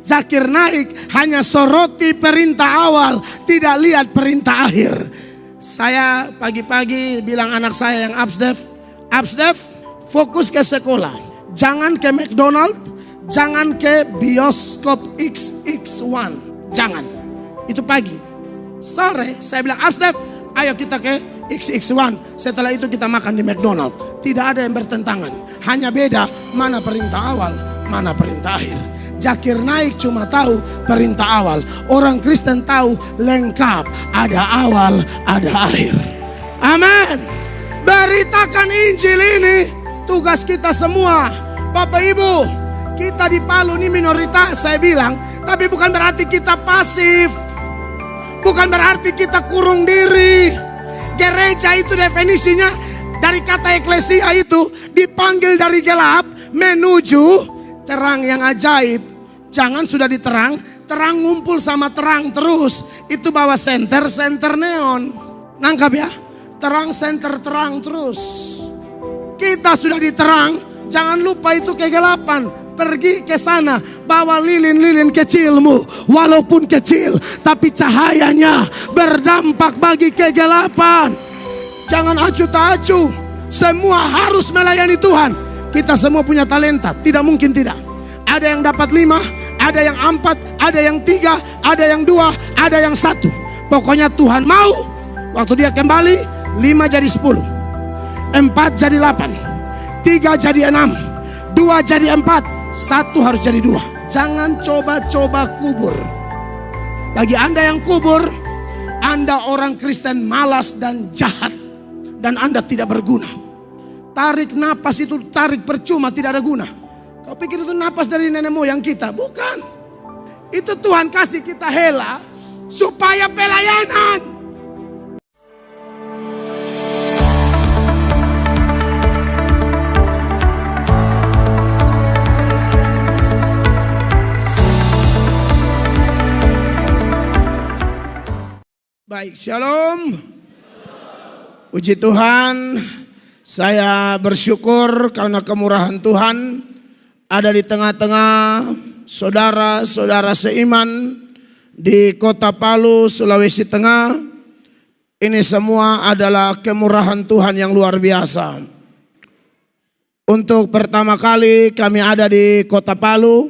Zakir naik hanya soroti perintah awal, tidak lihat perintah akhir. Saya pagi-pagi bilang anak saya yang Absdev, fokus ke sekolah. Jangan ke McDonald, jangan ke bioskop XX1. Jangan. Itu pagi. Sore saya bilang, Absdev, ayo kita ke XX1. Setelah itu kita makan di McDonald. Tidak ada yang bertentangan. Hanya beda mana perintah awal, mana perintah akhir. Zakir naik cuma tahu perintah awal. Orang Kristen tahu lengkap. Ada awal, ada akhir. Amin. Beritakan Injil ini tugas kita semua. Bapak Ibu, kita di Palu ini minoritas saya bilang. Tapi bukan berarti kita pasif. Bukan berarti kita kurung diri. Gereja itu definisinya dari kata eklesia itu dipanggil dari gelap menuju terang yang ajaib. Jangan sudah diterang, terang ngumpul sama terang terus. Itu bawa senter neon. Nangkap ya? Terang senter terang terus. Kita sudah diterang, jangan lupa itu kegelapan. Pergi ke sana, bawa lilin-lilin kecilmu. Walaupun kecil, tapi cahayanya berdampak bagi kegelapan. Jangan acuh tak acuh. Semua harus melayani Tuhan. Kita semua punya talenta, tidak mungkin tidak. Ada yang dapat 5, ada yang 4, ada yang 3, ada yang 2, ada yang 1. Pokoknya Tuhan mau. Waktu dia kembali, 5 jadi 10, 4 jadi 8, 3 jadi 6, 2 jadi 4, 1 harus jadi 2. Jangan coba-coba kubur. Bagi Anda yang kubur, Anda orang Kristen malas dan jahat. Dan Anda tidak berguna. Tarik napas itu tarik percuma, tidak ada guna. Kau pikir itu napas dari nenek moyang kita? Bukan. Itu Tuhan kasih kita hela supaya pelayanan. Baik, shalom. Puji Tuhan, saya bersyukur karena kemurahan Tuhan ada di tengah-tengah saudara-saudara seiman di Kota Palu, Sulawesi Tengah. Ini semua adalah kemurahan Tuhan yang luar biasa. Untuk pertama kali kami ada di Kota Palu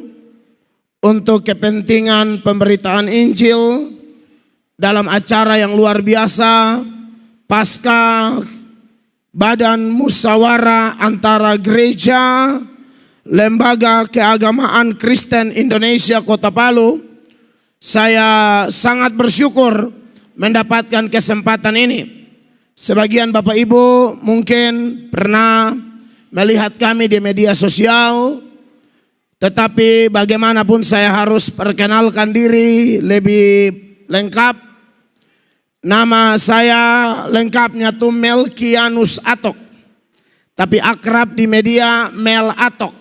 untuk kepentingan pemberitaan Injil dalam acara yang luar biasa pasca badan musyawarah antara gereja Lembaga Keagamaan Kristen Indonesia Kota Palu. Saya sangat bersyukur mendapatkan kesempatan ini. Sebagian Bapak Ibu mungkin pernah melihat kami di media sosial, tetapi bagaimanapun saya harus perkenalkan diri lebih lengkap. Nama saya lengkapnya tuh Melkianus Atok, tapi akrab di media Mel Atok.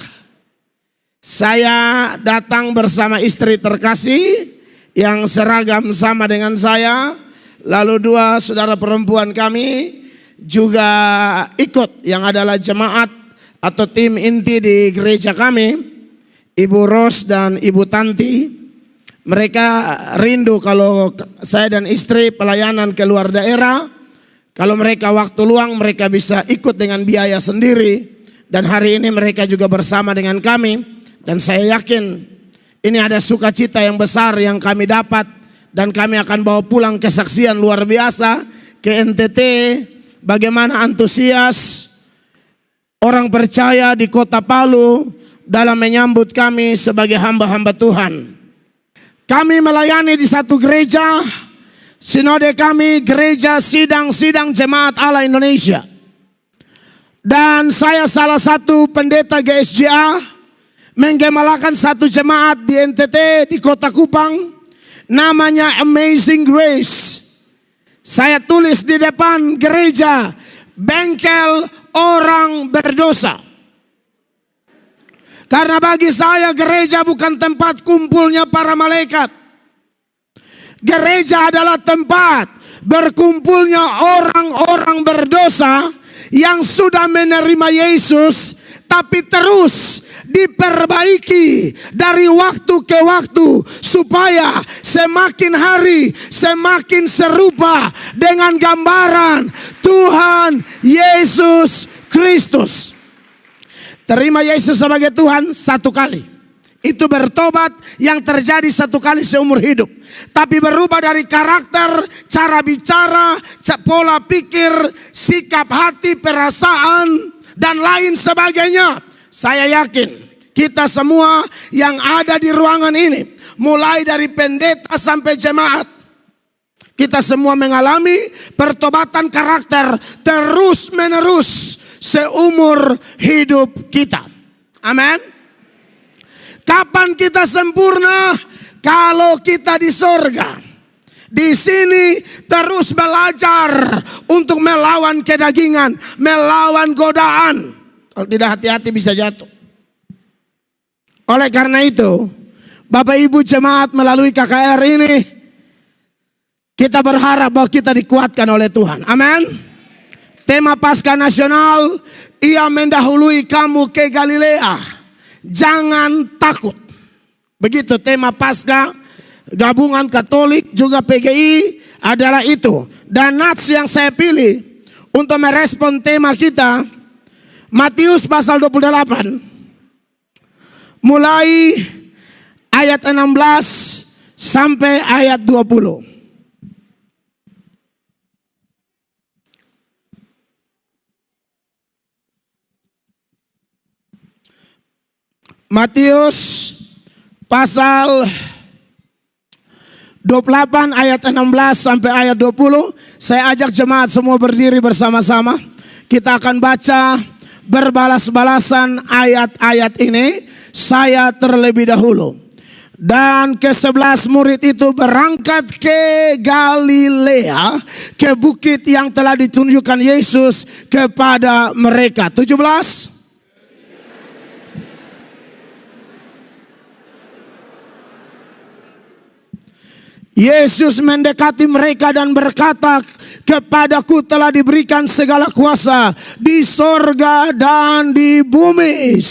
Saya datang bersama istri terkasih yang seragam sama dengan saya. Lalu 2 saudara perempuan kami juga ikut yang adalah jemaat atau tim inti di gereja kami, Ibu Ros dan Ibu Tanti. Mereka rindu kalau saya dan istri pelayanan ke luar daerah. Kalau mereka waktu luang mereka bisa ikut dengan biaya sendiri. Dan hari ini mereka juga bersama dengan kami. Dan saya yakin ini ada sukacita yang besar yang kami dapat. Dan kami akan bawa pulang kesaksian luar biasa ke NTT. Bagaimana antusias orang percaya di Kota Palu dalam menyambut kami sebagai hamba-hamba Tuhan. Kami melayani di satu gereja, sinode kami Gereja Sidang Jemaat Allah Indonesia. Dan saya salah satu pendeta GSJA menggemalakan satu jemaat di NTT di Kota Kupang, namanya Amazing Grace. Saya tulis di depan gereja, bengkel orang berdosa. Karena bagi saya gereja bukan tempat kumpulnya para malaikat. Gereja adalah tempat berkumpulnya orang-orang berdosa yang sudah menerima Yesus tapi terus diperbaiki dari waktu ke waktu supaya semakin hari semakin serupa dengan gambaran Tuhan Yesus Kristus. Terima Yesus sebagai Tuhan satu kali. Itu bertobat yang terjadi satu kali seumur hidup. Tapi berubah dari karakter, cara bicara, pola pikir, sikap hati, perasaan, dan lain sebagainya. Saya yakin kita semua yang ada di ruangan ini, mulai dari pendeta sampai jemaat, kita semua mengalami pertobatan karakter terus menerus seumur hidup kita. Amin. Kapan kita sempurna? Kalau kita di sorga. Di sini terus belajar untuk melawan kedagingan, melawan godaan. Kalau tidak hati-hati bisa jatuh. Oleh karena itu, Bapak Ibu jemaat melalui KKR ini, kita berharap bahwa kita dikuatkan oleh Tuhan. Amin. Tema Paskah Nasional, Ia mendahului kamu ke Galilea. Jangan takut. Begitu tema Paskah gabungan Katolik juga PGI adalah itu. Dan nats yang saya pilih untuk merespon tema kita, Matius pasal 28 mulai ayat 16 sampai ayat 20. Matius pasal 28 ayat 16 sampai ayat 20. Saya ajak jemaat semua berdiri bersama-sama. Kita akan baca berbalas-balasan ayat-ayat ini. Saya terlebih dahulu. Dan ke-11 murid itu berangkat ke Galilea, ke bukit yang telah ditunjukkan Yesus kepada mereka. 17. Yesus mendekati mereka dan berkata, kepadaku telah diberikan segala kuasa di sorga dan di bumi. 19.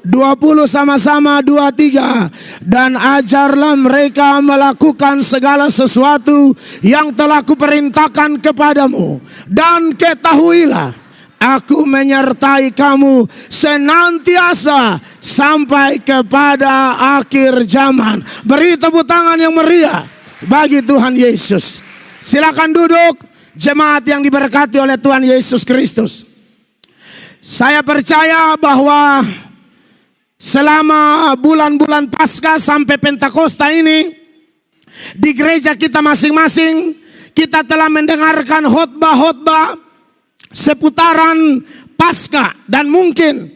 20 sama-sama 23. Dan ajarlah mereka melakukan segala sesuatu yang telah kuperintahkan kepadamu. Dan ketahuilah, aku menyertai kamu senantiasa sampai kepada akhir zaman. Beri tepuk tangan yang meriah bagi Tuhan Yesus. Silakan duduk jemaat yang diberkati oleh Tuhan Yesus Kristus. Saya percaya bahwa selama bulan-bulan Paskah sampai Pentakosta ini, di gereja kita masing-masing, kita telah mendengarkan khotbah-khotbah seputaran Paskah. Dan mungkin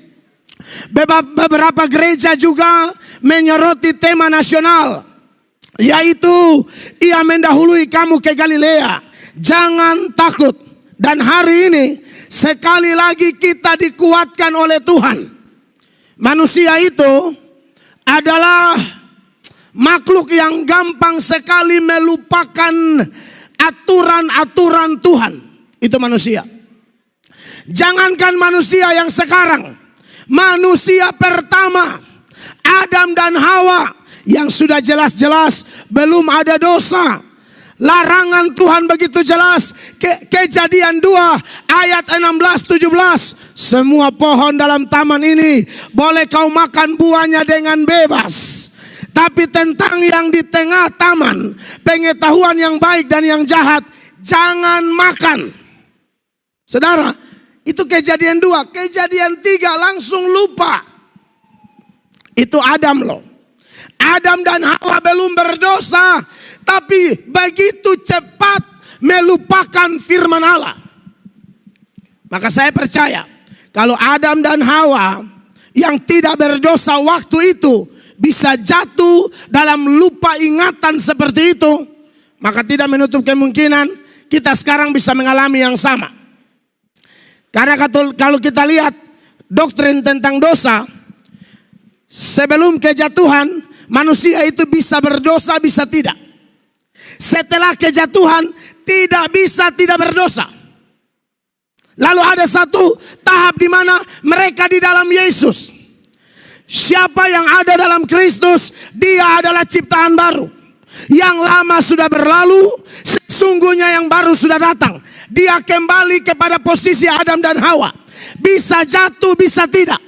beberapa gereja juga menyoroti tema nasional, yaitu Ia mendahului kamu ke Galilea, jangan takut. Dan hari ini sekali lagi kita dikuatkan oleh Tuhan. Manusia itu adalah makhluk yang gampang sekali melupakan aturan-aturan Tuhan. Itu manusia. Jangankan manusia yang sekarang, manusia pertama, Adam dan Hawa, yang sudah jelas-jelas belum ada dosa. Larangan Tuhan begitu jelas. Kejadian 2 ayat 16-17. Semua pohon dalam taman ini boleh kau makan buahnya dengan bebas. Tapi tentang yang di tengah taman, pengetahuan yang baik dan yang jahat, jangan makan. Saudara, itu kejadian 2. Kejadian 3 langsung lupa. Itu Adam loh. Adam dan Hawa belum berdosa, tapi begitu cepat melupakan firman Allah. Maka saya percaya, kalau Adam dan Hawa yang tidak berdosa waktu itu bisa jatuh dalam lupa ingatan seperti itu, maka tidak menutup kemungkinan kita sekarang bisa mengalami yang sama. Karena kalau kita lihat doktrin tentang dosa, sebelum kejatuhan, manusia itu bisa berdosa, bisa tidak. setelah kejatuhan tidak bisa tidak berdosa. Lalu ada satu tahap di mana mereka di dalam Yesus. Siapa yang ada dalam Kristus, dia adalah ciptaan baru. Yang lama sudah berlalu, sesungguhnya yang baru sudah datang. Dia kembali kepada posisi Adam dan Hawa. Bisa jatuh, bisa tidak.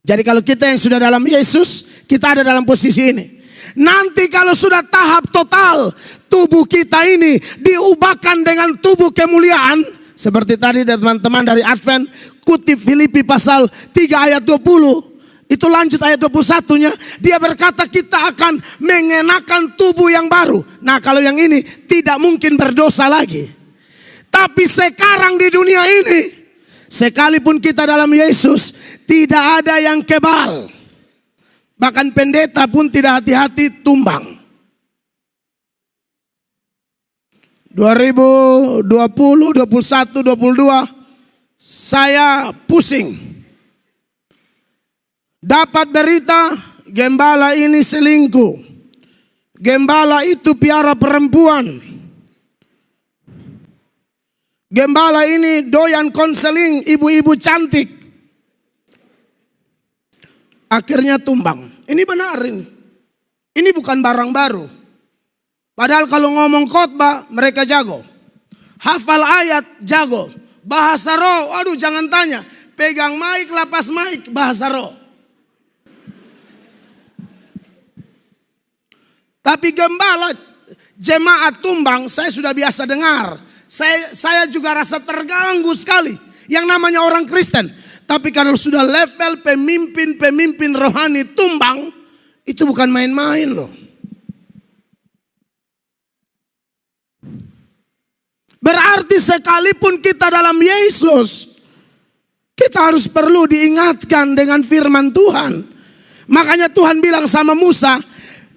Jadi kalau kita yang sudah dalam Yesus, kita ada dalam posisi ini. Nanti kalau sudah tahap total, tubuh kita ini diubahkan dengan tubuh kemuliaan. Seperti tadi teman-teman dari Advent kutip Filipi pasal 3 ayat 20. Itu lanjut ayat 21-nya. Dia berkata kita akan mengenakan tubuh yang baru. Nah kalau yang ini tidak mungkin berdosa lagi. Tapi sekarang di dunia ini, sekalipun kita dalam Yesus, tidak ada yang kebal. Bahkan pendeta pun tidak hati-hati tumbang. 2020, 21, 22 saya pusing. Dapat berita gembala ini selingkuh. Gembala itu piara perempuan. Gembala ini doyan konseling ibu-ibu cantik. Akhirnya tumbang. Ini benar ini. Ini bukan barang baru. Padahal kalau ngomong khotbah mereka jago. Hafal ayat jago. Bahasa roh, aduh jangan tanya. Pegang mic, lapas mic, bahasa roh. Tapi gembala jemaat tumbang saya sudah biasa dengar. Saya juga rasa terganggu sekali. Yang namanya orang Kristen. Tapi kalau sudah level pemimpin rohani tumbang, itu bukan main-main loh. Berarti sekalipun kita dalam Yesus, kita harus perlu diingatkan dengan firman Tuhan. Makanya Tuhan bilang sama Musa,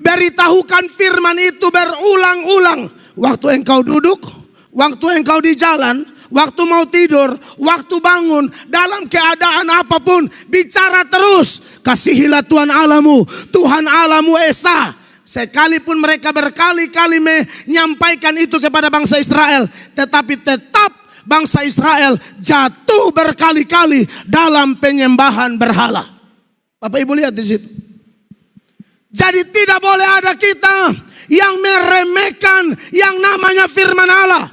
beritahukan firman itu berulang-ulang. Waktu engkau duduk, waktu engkau di jalan, waktu mau tidur, waktu bangun, dalam keadaan apapun, bicara terus. Kasihilah Tuhan Allahmu, Tuhan Allahmu Esa. Sekalipun mereka berkali-kali menyampaikan itu kepada bangsa Israel, tetapi tetap bangsa Israel jatuh berkali-kali dalam penyembahan berhala. Bapak Ibu lihat di situ. Jadi tidak boleh ada kita yang meremehkan yang namanya firman Allah.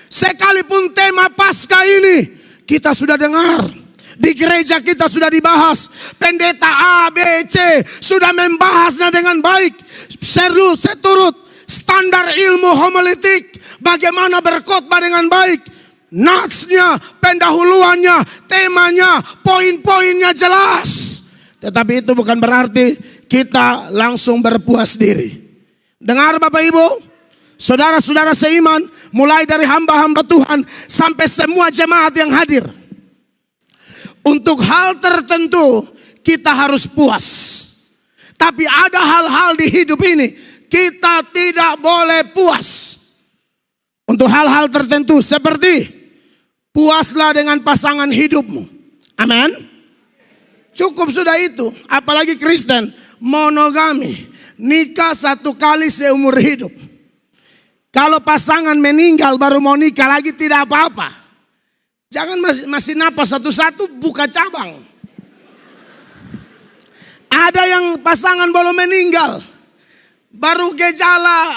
Sekalipun tema Paskah ini kita sudah dengar. Di gereja kita sudah dibahas. Pendeta A, B, C sudah membahasnya dengan baik. Seturut standar ilmu homiletik. Bagaimana berkhotbah dengan baik. Natsnya, pendahuluannya, temanya, poin-poinnya jelas. Tetapi itu bukan berarti kita langsung berpuas diri. Dengar Bapak Ibu, saudara-saudara seiman, mulai dari hamba-hamba Tuhan sampai semua jemaat yang hadir. Untuk hal tertentu kita harus puas. Tapi ada hal-hal di hidup ini kita tidak boleh puas. Untuk hal-hal tertentu seperti puaslah dengan pasangan hidupmu. Amin. Cukup sudah itu. Apalagi Kristen, monogami. Nikah 1 kali seumur hidup. Kalau pasangan meninggal baru mau nikah lagi tidak apa-apa. Jangan masih napas satu-satu buka cabang. Ada yang pasangan belum meninggal, baru gejala.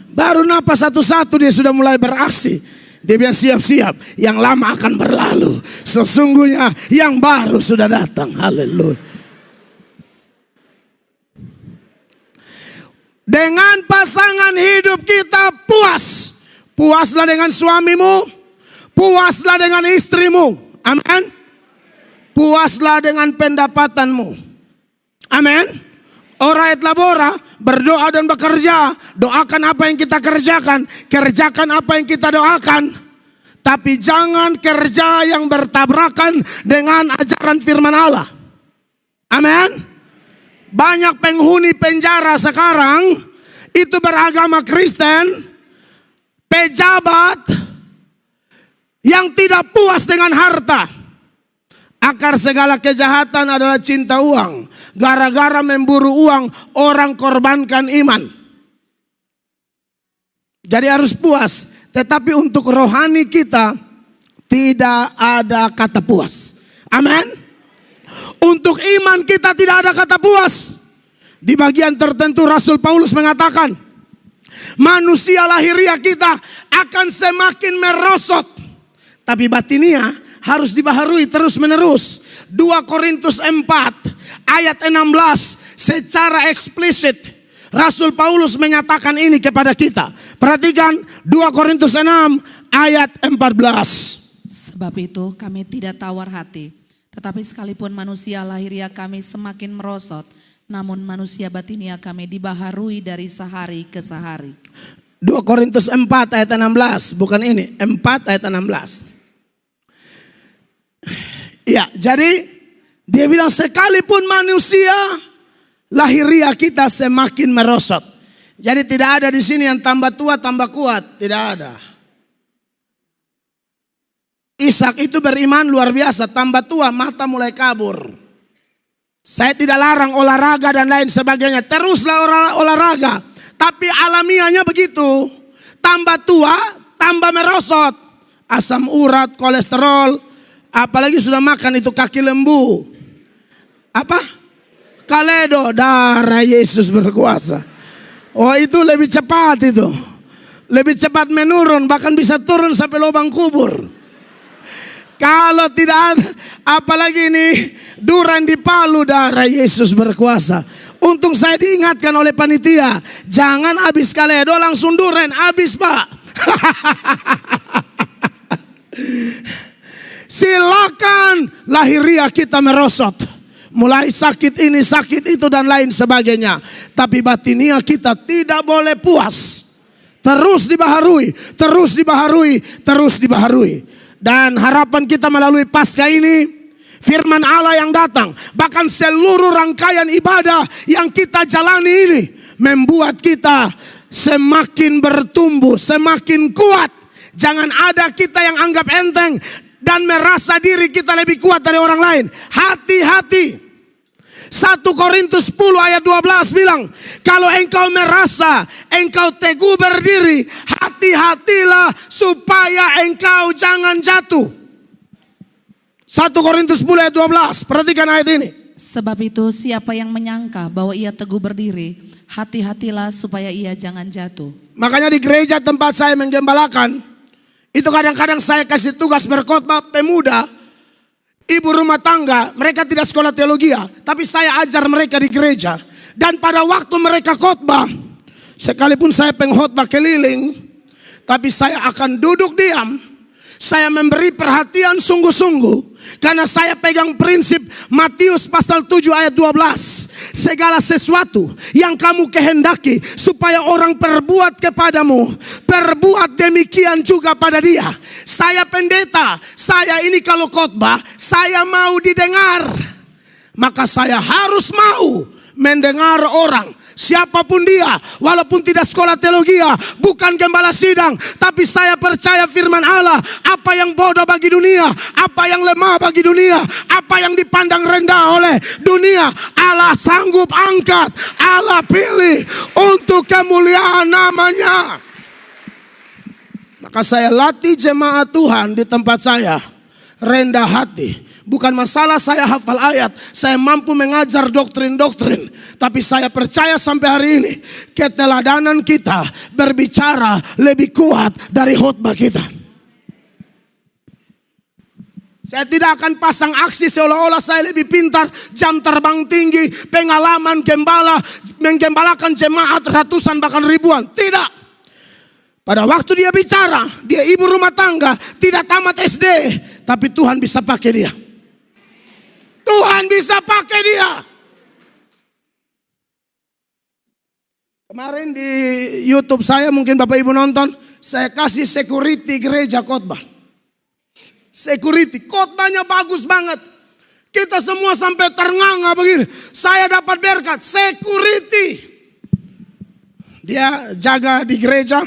Baru napas satu-satu dia sudah mulai beraksi. Dia bilang siap-siap, yang lama akan berlalu. Sesungguhnya yang baru sudah datang. Haleluya. Dengan pasangan hidup kita puas. Puaslah dengan suamimu. Puaslah dengan istrimu. Amin. Puaslah dengan pendapatanmu. Amin. Ora et labora, berdoa dan bekerja. Doakan apa yang kita kerjakan. Kerjakan apa yang kita doakan. Tapi jangan kerja yang bertabrakan dengan ajaran firman Allah. Amin. Banyak penghuni penjara sekarang itu beragama Kristen, pejabat yang tidak puas dengan harta. Akar segala kejahatan adalah cinta uang. Gara-gara memburu uang, orang korbankan iman. Jadi harus puas. Tetapi untuk rohani kita tidak ada kata puas. Amin. Untuk iman kita tidak ada kata puas. Di bagian tertentu Rasul Paulus mengatakan, manusia lahiriah kita akan semakin merosot, tapi batinia harus dibaharui terus menerus. 2 Korintus 4 ayat 16 secara eksplisit Rasul Paulus menyatakan ini kepada kita. Perhatikan 2 Korintus 6 ayat 14. Sebab itu kami tidak tawar hati, tetapi sekalipun manusia lahiriah kami semakin merosot, namun manusia batinia kami dibaharui dari sehari ke sehari. 2 Korintus 4 ayat 16, bukan ini, 4 ayat 16. Ya, jadi dia bilang sekalipun manusia lahiriah kita semakin merosot. Jadi tidak ada di sini yang tambah tua tambah kuat, tidak ada. Ishak itu beriman luar biasa, tambah tua mata mulai kabur. Saya tidak larang olahraga dan lain sebagainya, teruslah olahraga. Tapi alamiahnya begitu, tambah tua tambah merosot. Asam urat, kolesterol, apalagi sudah makan itu kaki lembu. Apa? Kaledo, darah Yesus berkuasa. Oh itu lebih cepat itu. Lebih cepat menurun, bahkan bisa turun sampai lubang kubur. Kalau tidak ada, apalagi ini duran di Palu, darah Yesus berkuasa. Untung saya diingatkan oleh panitia, jangan habis kaledo langsung duren, habis Pak. Silakan lahiriah kita merosot. Mulai sakit ini, sakit itu dan lain sebagainya. Tapi batinia kita tidak boleh puas. Terus dibaharui, terus dibaharui, terus dibaharui. Dan harapan kita melalui Paskah ini, firman Allah yang datang, bahkan seluruh rangkaian ibadah yang kita jalani ini membuat kita semakin bertumbuh, semakin kuat. Jangan ada kita yang anggap enteng dan merasa diri kita lebih kuat dari orang lain. Hati-hati. 1 Korintus 10 ayat 12 bilang, kalau engkau merasa engkau teguh berdiri, hati-hatilah supaya engkau jangan jatuh. 1 Korintus 10 ayat 12, perhatikan ayat ini. Sebab itu siapa yang menyangka bahwa ia teguh berdiri, hati-hatilah supaya ia jangan jatuh. Makanya di gereja tempat saya menggembalakan, itu kadang-kadang saya kasih tugas berkhotbah pemuda, ibu rumah tangga, mereka tidak sekolah teologi, tapi saya ajar mereka di gereja. Dan pada waktu mereka khotbah, sekalipun saya pengkhotbah keliling, tapi saya akan duduk diam. Saya memberi perhatian sungguh-sungguh. Karena saya pegang prinsip Matius pasal 7 ayat 12. Segala sesuatu yang kamu kehendaki supaya orang perbuat kepadamu, perbuat demikian juga pada dia. Saya pendeta, saya ini kalau khotbah, saya mau didengar. Maka saya harus mau mendengar orang. Siapapun dia, walaupun tidak sekolah teologi, bukan gembala sidang, tapi saya percaya firman Allah. Apa yang bodoh bagi dunia, apa yang lemah bagi dunia, apa yang dipandang rendah oleh dunia, Allah sanggup angkat, Allah pilih untuk kemuliaan namanya. Maka saya latih jemaat Tuhan di tempat saya, rendah hati. Bukan masalah saya hafal ayat, saya mampu mengajar doktrin-doktrin. Tapi saya percaya sampai hari ini, keteladanan kita berbicara lebih kuat dari khotbah kita. Saya tidak akan pasang aksi seolah-olah saya lebih pintar, jam terbang tinggi, pengalaman gembala, menggembalakan jemaat ratusan bahkan ribuan. Tidak. Pada waktu dia bicara, dia ibu rumah tangga, tidak tamat SD, tapi Tuhan bisa pakai dia. Tuhan bisa pakai dia. Kemarin di YouTube saya, mungkin Bapak Ibu nonton, saya kasih security gereja khotbah. Security, khotbahnya bagus banget. Kita semua sampai ternganga begini. Saya dapat berkat, security. Dia jaga di gereja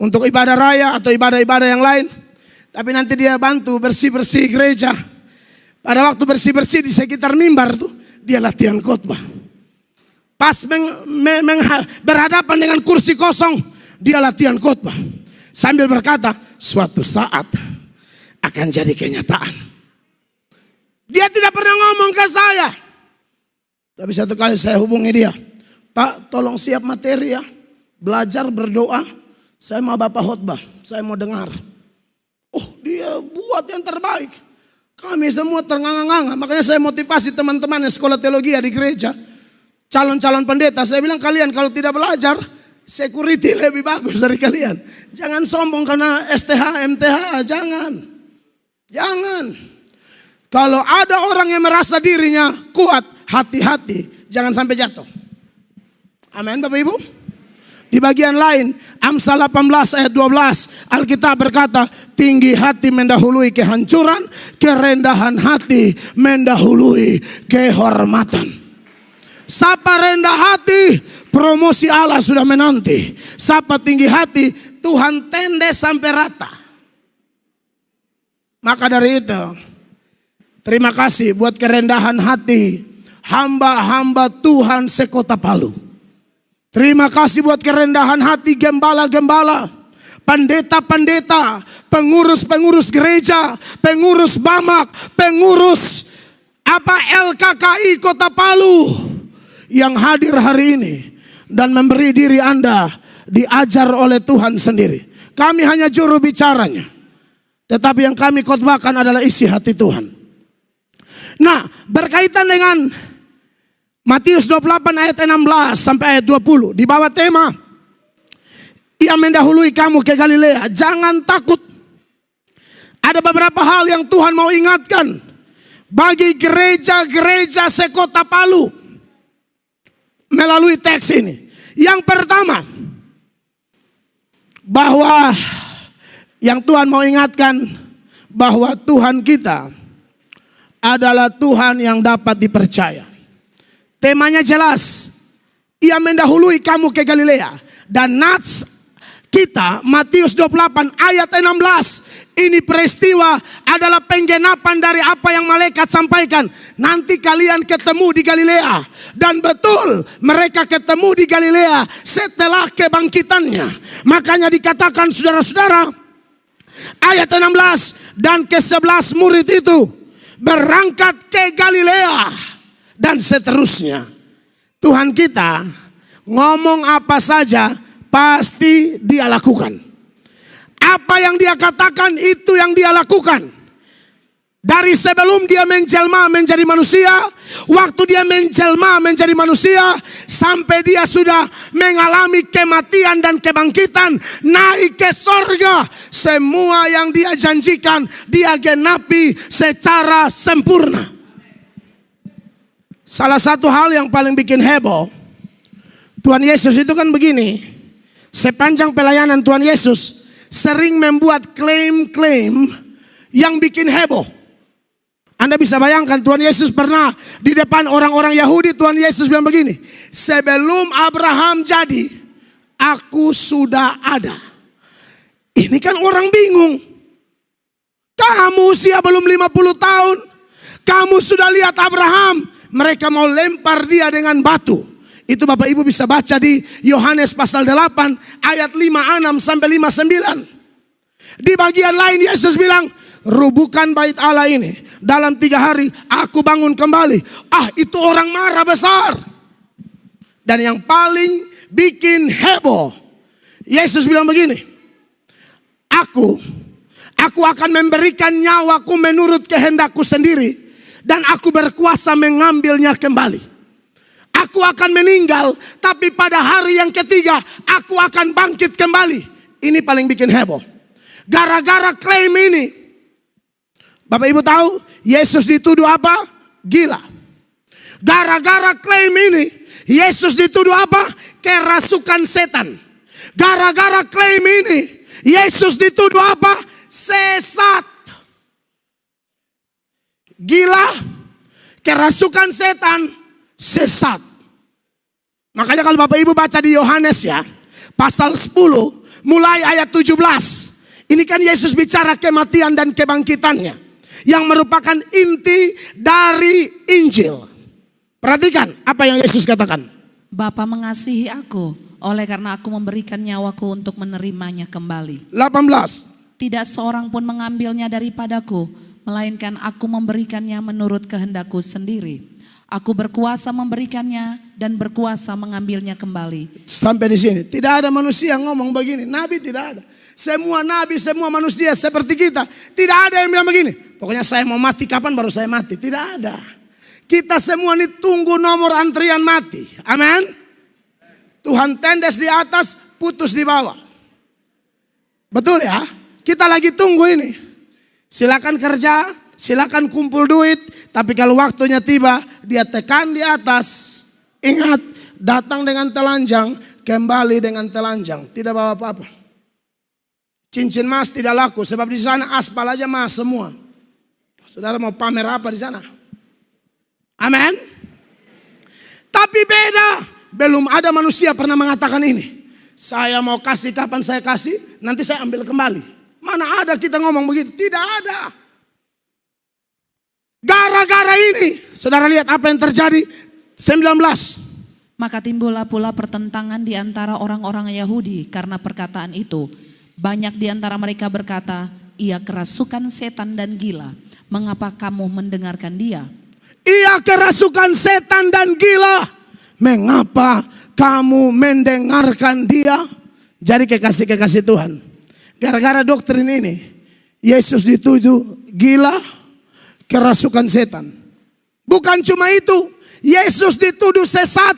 untuk ibadah raya atau ibadah-ibadah yang lain. Tapi nanti dia bantu bersih-bersih gereja. Pada waktu bersih-bersih di sekitar mimbar tuh, dia latihan khotbah. Pas berhadapan dengan kursi kosong, dia latihan khotbah. Sambil berkata, suatu saat akan jadi kenyataan. Dia tidak pernah ngomong ke saya. Tapi satu kali saya hubungi dia. Pak, tolong siap materi ya. Belajar, berdoa. Saya mau Bapak khotbah, saya mau dengar. Oh, dia buat yang terbaik. Kami semua ternganga-nganga. Makanya saya motivasi teman-teman yang sekolah teologi di gereja. Calon-calon pendeta. Saya bilang kalian kalau tidak belajar, security lebih bagus dari kalian. Jangan sombong karena STH, MTH. Jangan. Kalau ada orang yang merasa dirinya kuat, hati-hati. Jangan sampai jatuh. Amin Bapak Ibu. Di bagian lain, Amsal 18 ayat 12, Alkitab berkata, tinggi hati mendahului kehancuran, kerendahan hati mendahului kehormatan. Sapa rendah hati, promosi Allah sudah menanti. Sapa tinggi hati, Tuhan tende sampai rata. Maka dari itu, terima kasih buat kerendahan hati hamba-hamba Tuhan sekota Palu. Terima kasih buat kerendahan hati gembala-gembala, pendeta-pendeta, pengurus-pengurus gereja, pengurus Bamak, pengurus LKKI Kota Palu yang hadir hari ini dan memberi diri Anda diajar oleh Tuhan sendiri. Kami hanya juru bicaranya, tetapi yang kami khotbahkan adalah isi hati Tuhan. Nah, berkaitan dengan Matius 28 ayat 16 sampai ayat 20. Di bawah tema, Ia mendahului kamu ke Galilea. Jangan takut. Ada beberapa hal yang Tuhan mau ingatkan bagi gereja-gereja sekota Palu melalui teks ini. Yang pertama, bahwa yang Tuhan mau ingatkan bahwa Tuhan kita adalah Tuhan yang dapat dipercaya. Temanya jelas, Ia mendahului kamu ke Galilea. Dan nats kita Matius 28 ayat 16. Ini peristiwa adalah penggenapan dari apa yang malaikat sampaikan. Nanti kalian ketemu di Galilea. Dan betul mereka ketemu di Galilea setelah kebangkitannya. Makanya dikatakan saudara-saudara, ayat 16, dan ke-11 murid itu berangkat ke Galilea. Dan seterusnya. Tuhan kita ngomong apa saja pasti Dia lakukan. Apa yang Dia katakan itu yang Dia lakukan. Dari sebelum Dia menjelma menjadi manusia, waktu Dia menjelma menjadi manusia, sampai Dia sudah mengalami kematian dan kebangkitan, naik ke sorga, semua yang Dia janjikan Dia genapi secara sempurna. Salah satu hal yang paling bikin heboh, Tuhan Yesus itu kan begini. Sepanjang pelayanan Tuhan Yesus sering membuat klaim-klaim yang bikin heboh. Anda bisa bayangkan Tuhan Yesus pernah di depan orang-orang Yahudi, Tuhan Yesus bilang begini, sebelum Abraham jadi, aku sudah ada. Ini kan orang bingung. Kamu usia belum 50 tahun, kamu sudah lihat Abraham. Mereka mau lempar dia dengan batu. Itu Bapak Ibu bisa baca di Yohanes pasal 8 ayat 56 sampai 59. Di bagian lain Yesus bilang, rubuhkan bait Allah ini. Dalam 3 hari aku bangun kembali. Itu orang marah besar. Dan yang paling bikin heboh, Yesus bilang begini, Aku akan memberikan nyawaku menurut kehendakku sendiri. Dan aku berkuasa mengambilnya kembali. Aku akan meninggal, tapi pada hari yang ketiga aku akan bangkit kembali. Ini paling bikin heboh. Gara-gara klaim ini, Bapak Ibu tahu Yesus dituduh apa? Gila. Gara-gara klaim ini Yesus dituduh apa? Kerasukan setan. Gara-gara klaim ini Yesus dituduh apa? Sesat. Gila, kerasukan setan, sesat. Makanya kalau Bapak Ibu baca di Yohanes ya, pasal 10 mulai ayat 17. Ini kan Yesus bicara kematian dan kebangkitannya. yang merupakan inti dari Injil. Perhatikan apa yang Yesus katakan. Bapa mengasihi aku, oleh karena aku memberikan nyawaku untuk menerimanya kembali. 18. Tidak seorang pun mengambilnya daripadaku, melainkan aku memberikannya menurut kehendakku sendiri. Aku berkuasa memberikannya dan berkuasa mengambilnya kembali. Sampai di sini. Tidak ada manusia yang ngomong begini. Nabi tidak ada. Semua nabi, semua manusia seperti kita. Tidak ada yang bilang begini. Pokoknya saya mau mati kapan baru saya mati. Tidak ada. Kita semua ini tunggu nomor antrian mati. Amin. Tuhan tendes di atas, putus di bawah. Betul ya? Kita lagi tunggu ini. Silakan kerja, silakan kumpul duit. Tapi kalau waktunya tiba, dia tekan di atas. Ingat, datang dengan telanjang, kembali dengan telanjang. Tidak bawa apa-apa. Cincin emas tidak laku, sebab di sana aspal aja emas semua. Saudara mau pamer apa di sana? Amin. Tapi beda. Belum ada manusia pernah mengatakan ini. Saya mau kasih kapan saya kasih, nanti saya ambil kembali. Mana ada kita ngomong begitu? Tidak ada. Gara-gara ini, saudara lihat apa yang terjadi. 19. Maka timbullah pula pertentangan di antara orang-orang Yahudi karena perkataan itu. Banyak di antara mereka berkata, ia kerasukan setan dan gila. Mengapa kamu mendengarkan dia? Ia kerasukan setan dan gila. Mengapa kamu mendengarkan dia? Jadi kekasih-kekasih Tuhan. Gara-gara doktrin ini, Yesus dituduh gila, kerasukan setan. Bukan cuma itu, Yesus dituduh sesat.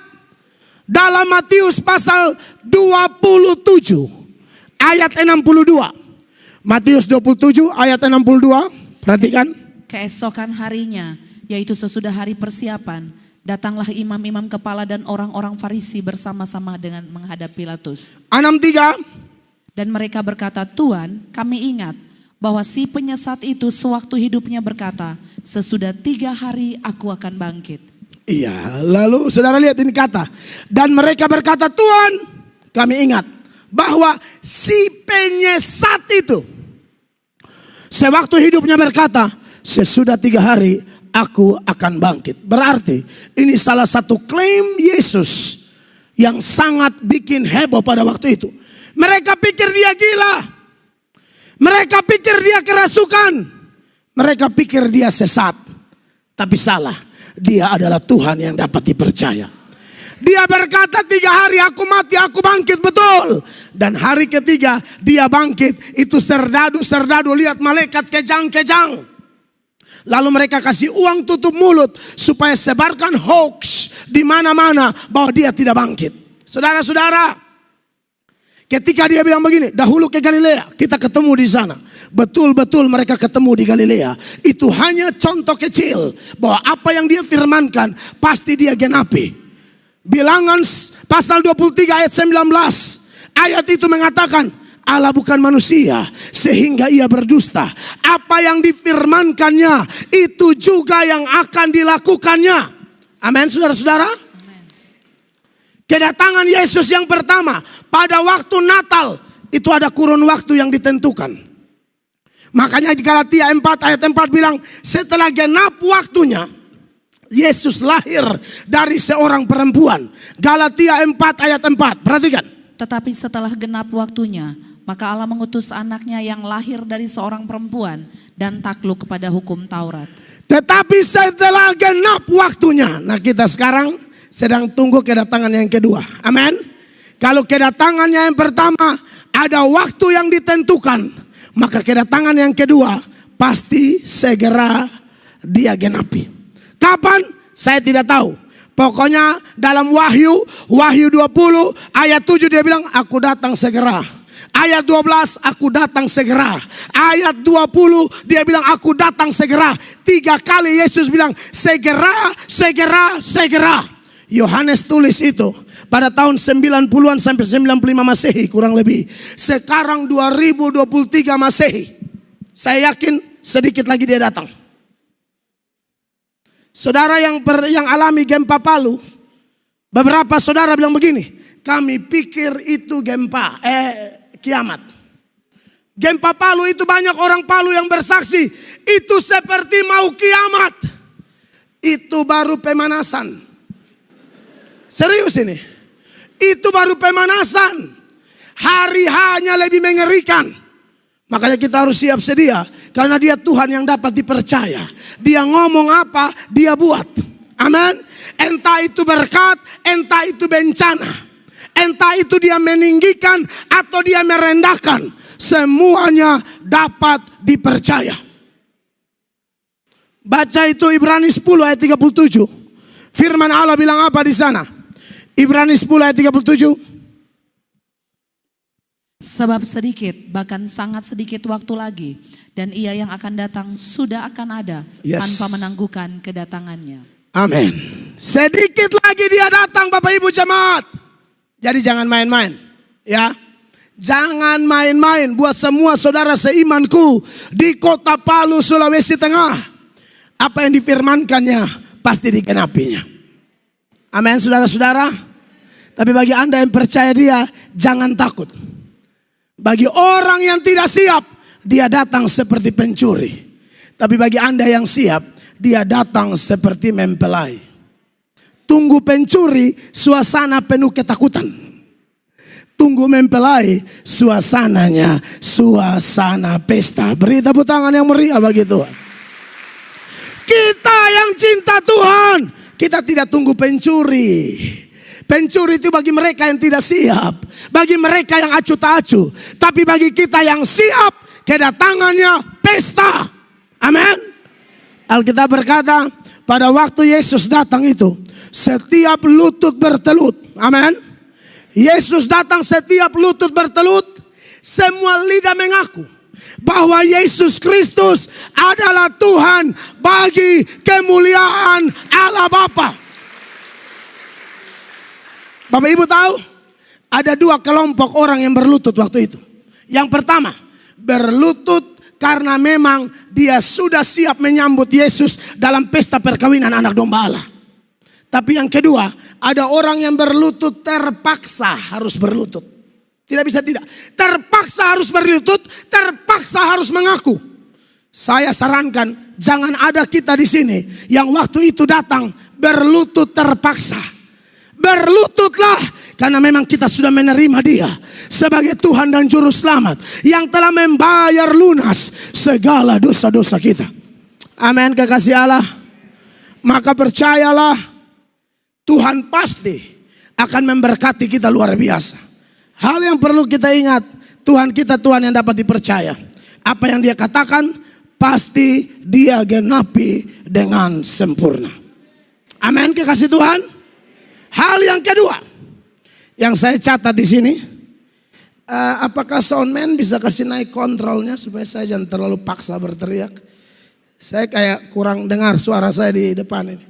Dalam Matius pasal 27 ayat 62. Matius 27 ayat 62. Perhatikan. Keesokan harinya, yaitu sesudah hari persiapan, datanglah imam-imam kepala dan orang-orang Farisi bersama-sama dengan menghadap Pilatus. 63. Dan mereka berkata, Tuan, kami ingat bahwa si penyesat itu sewaktu hidupnya berkata, sesudah 3 hari aku akan bangkit. Iya, lalu saudara lihat ini kata. Dan mereka berkata, Tuan, kami ingat bahwa si penyesat itu sewaktu hidupnya berkata, sesudah 3 hari aku akan bangkit. Berarti ini salah satu klaim Yesus yang sangat bikin heboh pada waktu itu. Mereka pikir dia gila. Mereka pikir dia kerasukan. Mereka pikir dia sesat. Tapi salah. Dia adalah Tuhan yang dapat dipercaya. Dia berkata 3 hari aku mati, aku bangkit, betul. Dan hari ketiga dia bangkit. Itu serdadu-serdadu lihat malaikat kejang-kejang. Lalu mereka kasih uang tutup mulut supaya sebarkan hoax di mana-mana bahwa dia tidak bangkit. Saudara-saudara, ketika dia bilang begini, dahulu ke Galilea, kita ketemu di sana. Betul-betul mereka ketemu di Galilea. Itu hanya contoh kecil bahwa apa yang dia firmankan pasti dia genapi. Bilangan pasal 23 ayat 19. Ayat itu mengatakan, Allah bukan manusia sehingga ia berdusta. Apa yang difirmankannya itu juga yang akan dilakukannya. Amin, saudara-saudara. Kedatangan Yesus yang pertama pada waktu Natal itu ada kurun waktu yang ditentukan. Makanya Galatia 4 ayat 4 bilang, setelah genap waktunya Yesus lahir dari seorang perempuan. Galatia 4 ayat 4. Perhatikan. Tetapi setelah genap waktunya, maka Allah mengutus anaknya yang lahir dari seorang perempuan dan takluk kepada hukum Taurat. Tetapi setelah genap waktunya. Nah, kita sekarang sedang tunggu kedatangan yang kedua. Amin. Kalau kedatangannya yang pertama ada waktu yang ditentukan, maka kedatangan yang kedua pasti segera dia genapi. Kapan? Saya tidak tahu. Pokoknya dalam Wahyu 20 ayat 7 dia bilang, aku datang segera. Ayat 12, aku datang segera. Ayat 20, dia bilang, aku datang segera. 3 kali Yesus bilang, segera, segera, segera. Yohanes tulis itu pada tahun 90-an sampai 95 Masehi kurang lebih. Sekarang 2023 Masehi. Saya yakin sedikit lagi dia datang. Saudara yang alami gempa Palu, beberapa saudara bilang begini, kami pikir itu gempa, kiamat. Gempa Palu itu banyak orang Palu yang bersaksi. Itu seperti mau kiamat. Itu baru pemanasan. Serius ini. Itu baru pemanasan. Hari hanya lebih mengerikan. Makanya kita harus siap sedia. Karena dia Tuhan yang dapat dipercaya. Dia ngomong apa, dia buat. Amin. Entah itu berkat, entah itu bencana. Entah itu dia meninggikan atau dia merendahkan. Semuanya dapat dipercaya. Baca itu Ibrani 10 ayat 37. Firman Allah bilang apa di sana? Ibrani 10 ayat 37. Sebab sedikit, bahkan sangat sedikit waktu lagi, dan ia yang akan datang sudah akan ada, tanpa menangguhkan kedatangannya. Amin. Sedikit lagi dia datang, Bapak Ibu jemaat. Jadi jangan main-main, ya. Jangan main-main buat semua saudara seimanku di kota Palu, Sulawesi Tengah. Apa yang difirmankannya pasti dikenapinya. Amin, saudara-saudara. Tapi bagi Anda yang percaya dia, jangan takut. Bagi orang yang tidak siap, dia datang seperti pencuri. Tapi bagi Anda yang siap, dia datang seperti mempelai. Tunggu pencuri, suasana penuh ketakutan. Tunggu mempelai, suasananya suasana pesta. Beri tepuk tangan yang meriah bagi Tuhan. Kita yang cinta Tuhan, kita tidak tunggu pencuri. Pencuri itu bagi mereka yang tidak siap, bagi mereka yang acuh tak acuh. Tapi bagi kita yang siap, kedatangannya pesta. Amin. Alkitab berkata, pada waktu Yesus datang itu, setiap lutut bertelut. Amin. Yesus datang, setiap lutut bertelut, semua lidah mengaku bahwa Yesus Kristus adalah Tuhan bagi kemuliaan Allah Bapa. Bapak Ibu tahu, ada dua kelompok orang yang berlutut waktu itu. Yang pertama, berlutut karena memang dia sudah siap menyambut Yesus dalam pesta perkawinan anak domba Allah. Tapi yang kedua, ada orang yang berlutut terpaksa harus berlutut. Tidak bisa tidak. Terpaksa harus berlutut, terpaksa harus mengaku. Saya sarankan, jangan ada kita di sini yang waktu itu datang berlutut terpaksa. Berlututlah karena memang kita sudah menerima dia sebagai Tuhan dan Juru Selamat yang telah membayar lunas segala dosa-dosa kita. Amin, kekasih Allah. Maka percayalah, Tuhan pasti akan memberkati kita luar biasa. Hal yang perlu kita ingat, Tuhan kita Tuhan yang dapat dipercaya. Apa yang dia katakan pasti dia genapi dengan sempurna. Amin, kekasih Tuhan. Hal yang kedua yang saya catat di sini, apakah soundman bisa kasih naik kontrolnya supaya saya jangan terlalu paksa berteriak. Saya kayak kurang dengar suara saya di depan ini.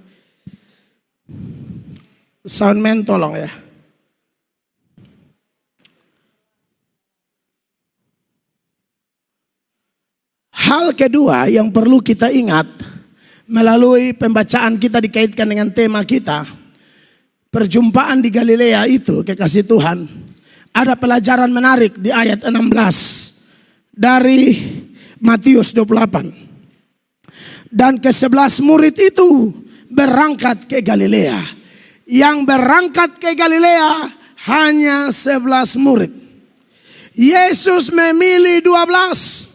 Soundman tolong ya. Hal kedua yang perlu kita ingat melalui pembacaan kita dikaitkan dengan tema kita, perjumpaan di Galilea itu, kekasih Tuhan, ada pelajaran menarik di ayat 16 dari Matius 28. Dan ke-11 murid itu berangkat ke Galilea. Yang berangkat ke Galilea hanya 11 murid. Yesus memilih 12.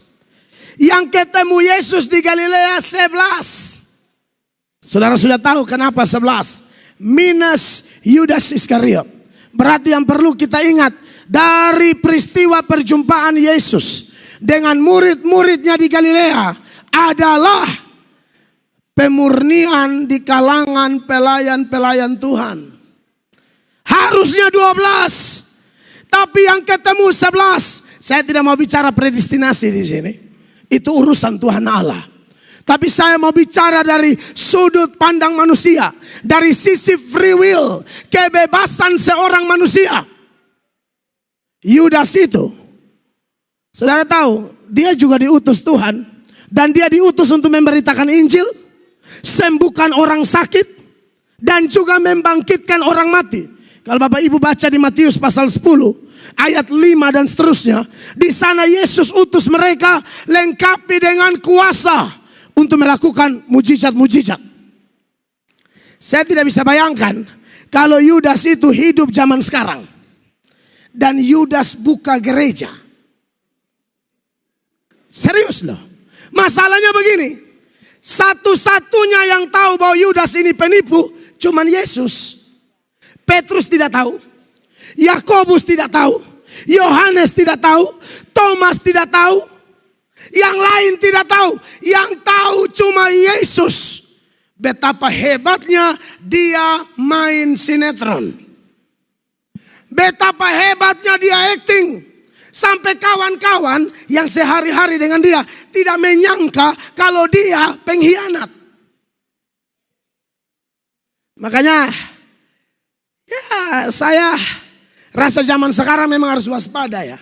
Yang ketemu Yesus di Galilea 11. Saudara sudah tahu kenapa 11? Minus Yudas Iskariot. Berarti yang perlu kita ingat dari peristiwa perjumpaan Yesus dengan murid-muridnya di Galilea adalah pemurnian di kalangan pelayan-pelayan Tuhan. Harusnya 12, tapi yang ketemu 11. Saya tidak mau bicara predestinasi di sini. Itu urusan Tuhan Allah. Tapi saya mau bicara dari sudut pandang manusia. Dari sisi free will, kebebasan seorang manusia. Yudas itu, saudara tahu, dia juga diutus Tuhan. Dan dia diutus untuk memberitakan Injil, sembuhkan orang sakit, dan juga membangkitkan orang mati. Kalau Bapak Ibu baca di Matius pasal 10, ayat 5 dan seterusnya. Di sana Yesus utus mereka lengkapi dengan kuasa untuk melakukan mujizat-mujizat. Saya tidak bisa bayangkan kalau Yudas itu hidup zaman sekarang dan Yudas buka gereja. Serius loh. Masalahnya begini, satu-satunya yang tahu bahwa Yudas ini penipu cuman Yesus. Petrus tidak tahu, Yakobus tidak tahu, Yohanes tidak tahu, Thomas tidak tahu, yang lain tidak tahu. Yang tahu cuma Yesus. Betapa hebatnya dia main sinetron. Betapa hebatnya dia acting. Sampai kawan-kawan yang sehari-hari dengan dia tidak menyangka kalau dia pengkhianat. Makanya ya saya rasa zaman sekarang memang harus waspada ya.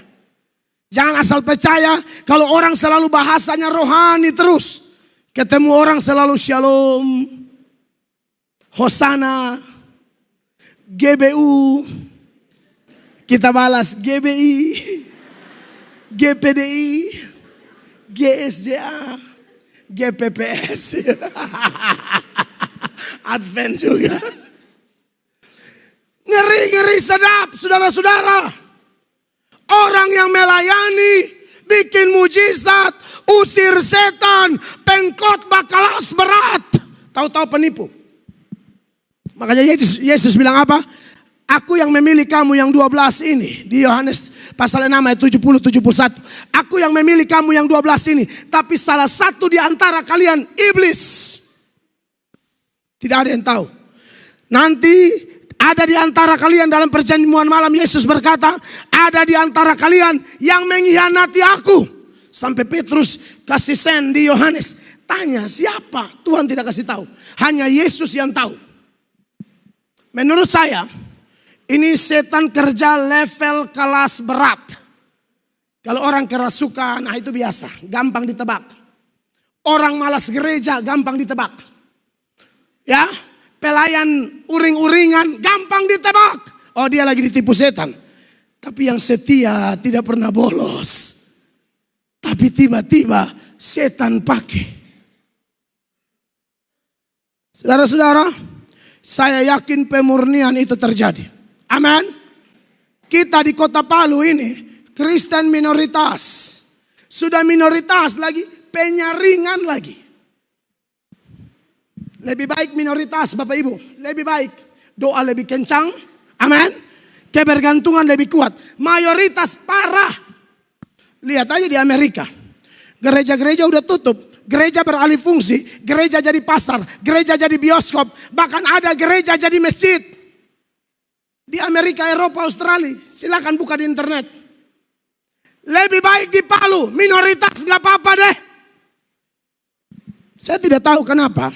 Jangan asal percaya kalau orang selalu bahasanya rohani terus. Ketemu orang selalu shalom, hosana, GBU. Kita balas GBI, GPDI, GSJA, GPPS. Advent juga. Ngeri-ngeri sedap saudara-saudara. Orang yang melayani, bikin mujizat, usir setan, pengkhotbah kelas berat. Tahu-tahu penipu. Makanya Yesus bilang apa? Aku yang memilih kamu yang 12 ini. Di Yohanes pasal 6 ayat 70-71. Aku yang memilih kamu yang 12 ini. Tapi salah satu di antara kalian iblis. Tidak ada yang tahu. Nanti ada di antara kalian dalam perjamuan malam Yesus berkata, ada di antara kalian yang mengkhianati aku. Sampai Petrus kasih sen di Yohanes. Tanya siapa? Tuhan tidak kasih tahu. Hanya Yesus yang tahu. Menurut saya, ini setan kerja level kelas berat. Kalau orang kerasukan, nah itu biasa. Gampang ditebak. Orang malas gereja, gampang ditebak. Ya, pelayan uring-uringan, gampang ditebak. Oh, dia lagi ditipu setan. Tapi yang setia tidak pernah bolos. Tapi tiba-tiba setan pakai. Saudara-saudara, saya yakin pemurnian itu terjadi. Amin. Kita di kota Palu ini Kristen minoritas. Sudah minoritas lagi, penyaringan lagi. Lebih baik minoritas Bapak Ibu. Lebih baik. Doa lebih kencang. Amin. Kebergantungan lebih kuat. Mayoritas parah. Lihat aja di Amerika. Gereja-gereja udah tutup. Gereja beralih fungsi. Gereja jadi pasar. Gereja jadi bioskop. Bahkan ada gereja jadi masjid. Di Amerika, Eropa, Australia. Silakan buka di internet. Lebih baik di Palu. Minoritas gak apa-apa deh. Saya tidak tahu kenapa.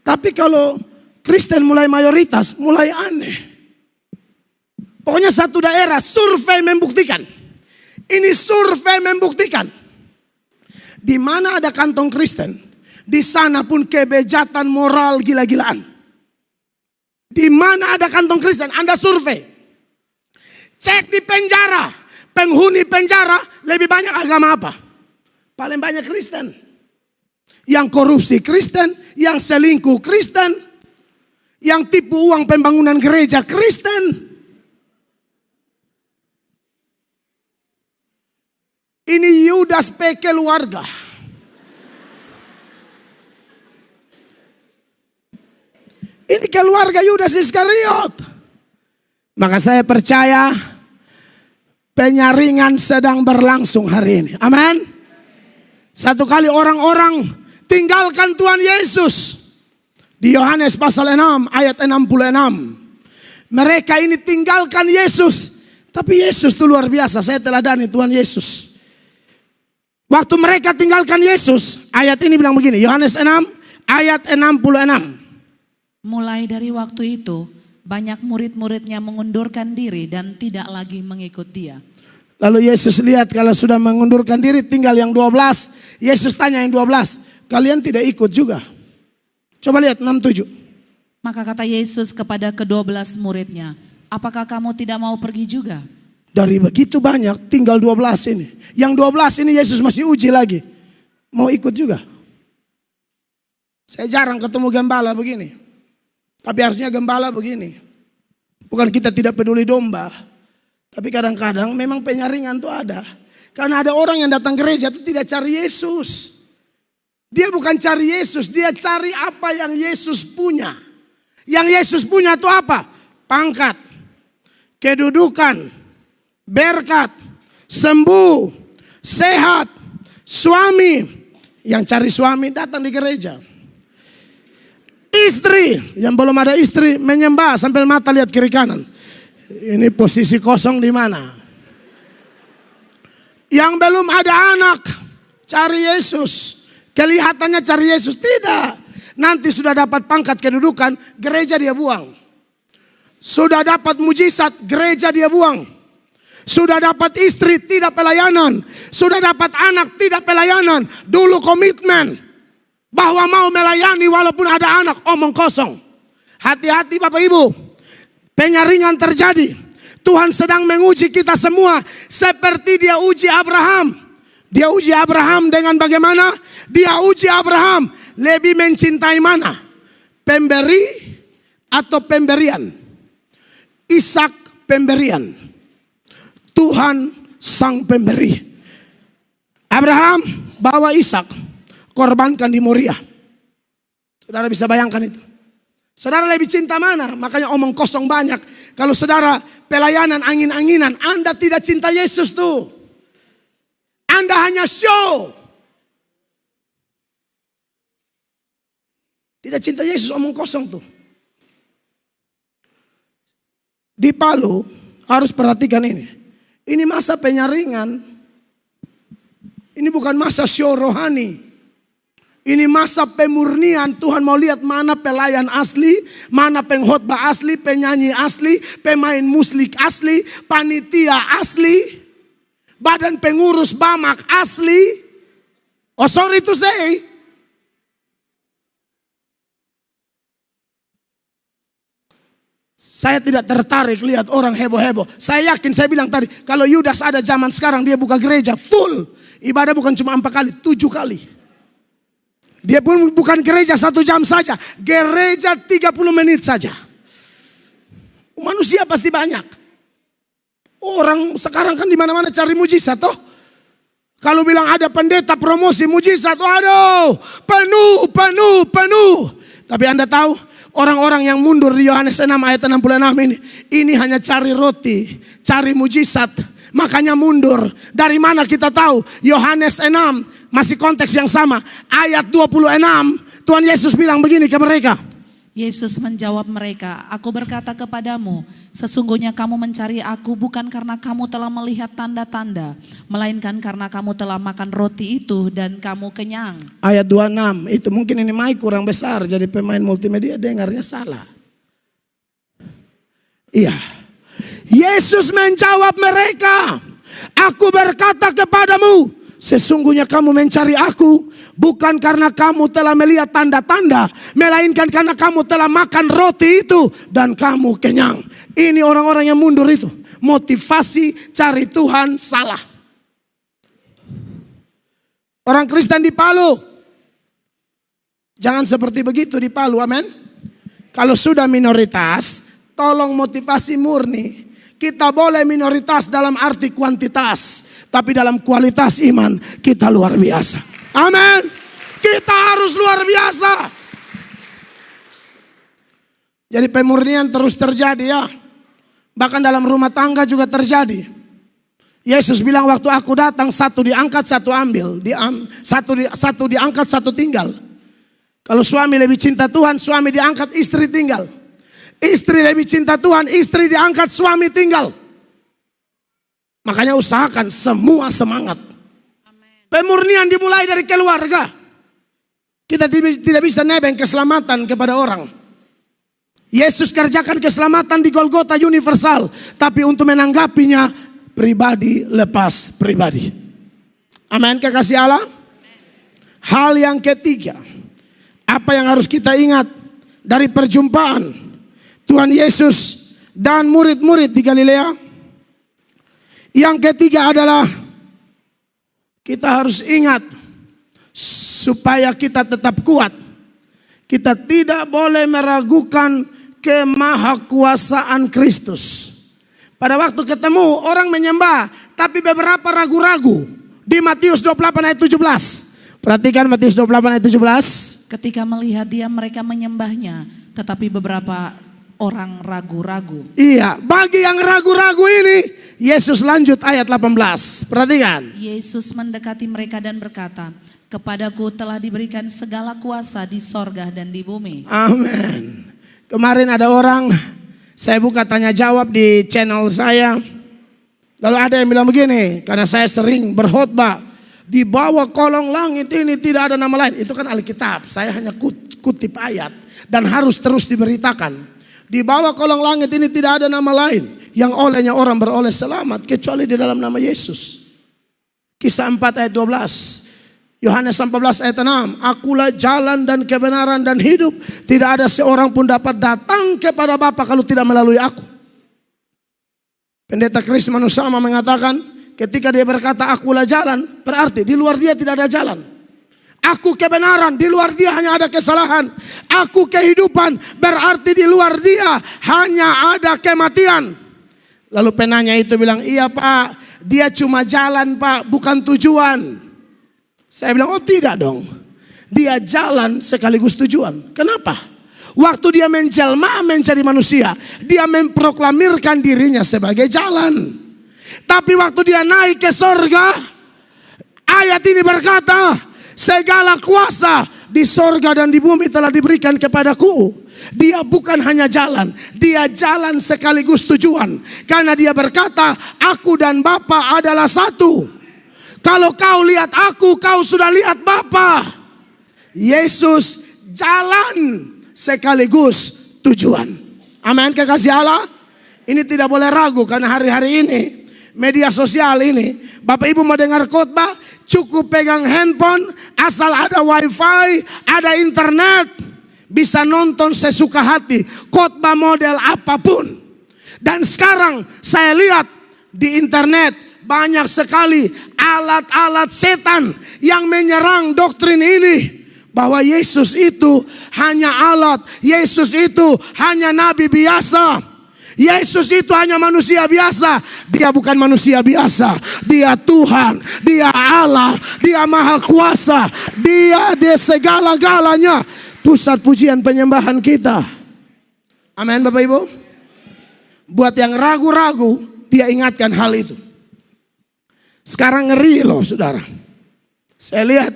Tapi kalau Kristen mulai mayoritas, mulai aneh. Pokoknya satu daerah survei membuktikan. Ini survei membuktikan. Di mana ada kantong Kristen, di sana pun kebejatan moral gila-gilaan. Di mana ada kantong Kristen, Anda survei. Cek di penjara, penghuni penjara lebih banyak agama apa? Paling banyak Kristen. Yang korupsi Kristen, yang selingkuh Kristen, yang tipu uang pembangunan gereja Kristen. Ini Yudas P. keluarga. Ini keluarga Yudas Iskariot. Maka saya percaya penyaringan sedang berlangsung hari ini. Amin. Satu kali orang-orang tinggalkan Tuhan Yesus. Di Yohanes pasal 6 ayat 66. Mereka ini tinggalkan Yesus. Tapi Yesus itu luar biasa. Saya teladani Tuhan Yesus. Waktu mereka tinggalkan Yesus, ayat ini bilang begini, Yohanes 6 ayat 66. Mulai dari waktu itu, banyak murid-muridnya mengundurkan diri dan tidak lagi mengikut dia. Lalu Yesus lihat kalau sudah mengundurkan diri tinggal yang 12. Yesus tanya yang 12, kalian tidak ikut juga? Coba lihat 67. Maka kata Yesus kepada ke-12 muridnya, apakah kamu tidak mau pergi juga? Dari begitu banyak tinggal 12 ini. Yang 12 ini Yesus masih uji lagi. Mau ikut juga? Saya jarang ketemu gembala begini. Tapi harusnya gembala begini. Bukan kita tidak peduli domba. Tapi kadang-kadang memang penyaringan itu ada. Karena ada orang yang datang gereja itu tidak cari Yesus. Dia bukan cari Yesus. Dia cari apa yang Yesus punya. Yang Yesus punya itu apa? Pangkat, kedudukan, berkat, sembuh, sehat, suami. Yang cari suami datang di gereja. Istri, yang belum ada istri menyembah sambil mata lihat kiri kanan. Ini posisi kosong di mana? Yang belum ada anak, cari Yesus. Kelihatannya cari Yesus, tidak. Nanti sudah dapat pangkat kedudukan, gereja dia buang. Sudah dapat mujizat, gereja dia buang. Sudah dapat istri, tidak pelayanan. Sudah dapat anak, tidak pelayanan. Dulu komitmen bahwa mau melayani walaupun ada anak, omong kosong. Hati-hati Bapak Ibu, penyaringan terjadi. Tuhan sedang menguji kita semua seperti dia uji Abraham. Dia uji Abraham dengan bagaimana? Dia uji Abraham lebih mencintai mana? Pemberi atau pemberian? Ishak pemberian. Tuhan sang pemberi. Abraham bawa Ishak, korbankan di Moria. Saudara bisa bayangkan itu. Saudara lebih cinta mana? Makanya omong kosong banyak. Kalau saudara pelayanan angin-anginan, Anda tidak cinta Yesus tuh. Anda hanya show. Tidak cinta Yesus, omong kosong tuh. Di Palu harus perhatikan ini. Ini masa penyaringan. Ini bukan masa show rohani. Ini masa pemurnian. Tuhan mau lihat mana pelayan asli, mana pengkhotbah asli, penyanyi asli, pemain musik asli, panitia asli, badan pengurus Bamak asli. Oh sorry to say. Saya tidak tertarik lihat orang heboh-heboh. Saya yakin, saya bilang tadi, kalau Yudas ada zaman sekarang dia buka gereja full. Ibadah bukan cuma 4 kali, 7 kali. Dia pun bukan gereja 1 jam saja. Gereja 30 menit saja. Manusia pasti banyak. Orang sekarang kan di mana-mana cari mujizat toh. Kalau bilang ada pendeta promosi mujizat, aduh, penuh. Tapi Anda tahu, orang-orang yang mundur di Yohanes 6 ayat 66 ini hanya cari roti, cari mujizat, makanya mundur. Dari mana kita tahu? Yohanes 6 masih konteks yang sama. Ayat 26, Tuhan Yesus bilang begini ke mereka. Yesus menjawab mereka, "Aku berkata kepadamu, sesungguhnya kamu mencari aku bukan karena kamu telah melihat tanda-tanda, melainkan karena kamu telah makan roti itu dan kamu kenyang." Ayat 26, itu mungkin ini mic kurang besar, jadi pemain multimedia dengarnya salah. Iya. Yesus menjawab mereka, "Aku berkata kepadamu, sesungguhnya kamu mencari aku bukan karena kamu telah melihat tanda-tanda, melainkan karena kamu telah makan roti itu dan kamu kenyang." Ini orang-orang yang mundur itu. Motivasi cari Tuhan salah. Orang Kristen di Palu, jangan seperti begitu di Palu, amin. Kalau sudah minoritas, tolong motivasi murni. Kita boleh minoritas dalam arti kuantitas, tapi dalam kualitas iman kita luar biasa. Amin. Kita harus luar biasa. Jadi pemurnian terus terjadi ya. Bahkan dalam rumah tangga juga terjadi. Yesus bilang waktu aku datang, 1 diangkat 1 ambil, 1 diangkat 1 tinggal. Kalau suami lebih cinta Tuhan, suami diangkat, istri tinggal. Istri lebih cinta Tuhan, istri diangkat, suami tinggal. Makanya usahakan semua semangat. Pemurnian dimulai dari keluarga. Kita tidak bisa nebeng keselamatan kepada orang. Yesus kerjakan keselamatan di Golgota universal, tapi untuk menanggapinya pribadi lepas pribadi. Amin, kekasih Allah. Hal yang ketiga, apa yang harus kita ingat dari perjumpaan Tuhan Yesus dan murid-murid di Galilea? Yang ketiga adalah kita harus ingat supaya kita tetap kuat. Kita tidak boleh meragukan kemahakuasaan Kristus. Pada waktu ketemu orang menyembah, tapi beberapa ragu-ragu. Di Matius 28 ayat 17. Perhatikan Matius 28 ayat 17. Ketika melihat dia mereka menyembahnya, tetapi beberapa orang ragu-ragu. Iya, bagi yang ragu-ragu ini, Yesus lanjut ayat 18. Perhatikan. Yesus mendekati mereka dan berkata, kepadaku telah diberikan segala kuasa di sorga dan di bumi. Amin. Kemarin ada orang, saya buka tanya jawab di channel saya. Lalu ada yang bilang begini, karena saya sering berkhotbah, di bawah kolong langit ini tidak ada nama lain. Itu kan Alkitab, saya hanya kutip ayat dan harus terus diberitakan. Di bawah kolong langit ini tidak ada nama lain yang olehnya orang beroleh selamat kecuali di dalam nama Yesus. Kisah 4 ayat 12. Yohanes 14 ayat 6. Akulah jalan dan kebenaran dan hidup. Tidak ada seorang pun dapat datang kepada Bapa kalau tidak melalui aku. Pendeta Chris Manusama mengatakan, ketika dia berkata akulah jalan, berarti di luar dia tidak ada jalan. Aku kebenaran, di luar dia hanya ada kesalahan. Aku kehidupan, berarti di luar dia hanya ada kematian. Lalu penanya itu bilang, iya Pak, dia cuma jalan Pak, bukan tujuan. Saya bilang, oh tidak dong. Dia jalan sekaligus tujuan. Kenapa? Waktu dia menjelma menjadi manusia, dia memproklamirkan dirinya sebagai jalan. Tapi waktu dia naik ke sorga, ayat ini berkata, segala kuasa di sorga dan di bumi telah diberikan kepadaku. Dia bukan hanya jalan, dia jalan sekaligus tujuan. Karena dia berkata, aku dan Bapa adalah satu. Kalau kau lihat aku, kau sudah lihat Bapa. Yesus jalan sekaligus tujuan. Amin, kekasih Allah. Ini tidak boleh ragu karena hari-hari ini media sosial ini, Bapak Ibu mau dengar khotbah, cukup pegang handphone, asal ada wifi, ada internet, bisa nonton sesuka hati, khotbah model apapun. Dan sekarang saya lihat di internet banyak sekali alat-alat setan yang menyerang doktrin ini. Bahwa Yesus itu hanya alat, Yesus itu hanya nabi biasa, Yesus itu hanya manusia biasa. Dia bukan manusia biasa, dia Tuhan, dia Allah, dia Maha Kuasa, dia segala-galanya, pusat pujian penyembahan kita. Amin Bapak Ibu. Buat yang ragu-ragu, dia ingatkan hal itu. Sekarang ngeri loh saudara. Saya lihat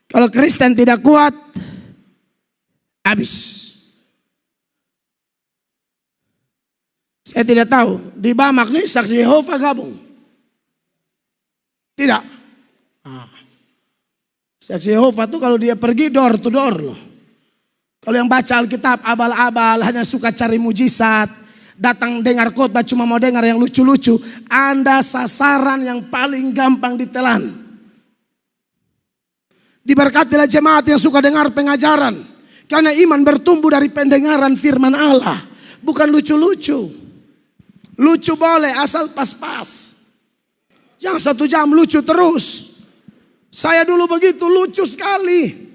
kalau Kristen tidak kuat, habis. Saya tidak tahu di Bamak nih saksi Yehova gabung. Tidak. Saksi Yehova tuh kalau dia pergi door to door loh. Kalau yang baca Alkitab abal-abal, hanya suka cari mujizat, datang dengar khotbah cuma mau dengar yang lucu-lucu, Anda sasaran yang paling gampang ditelan. Diberkatilah jemaat yang suka dengar pengajaran, karena iman bertumbuh dari pendengaran firman Allah, bukan lucu-lucu. Lucu boleh asal pas-pas. Jangan 1 jam lucu terus. Saya dulu begitu, lucu sekali.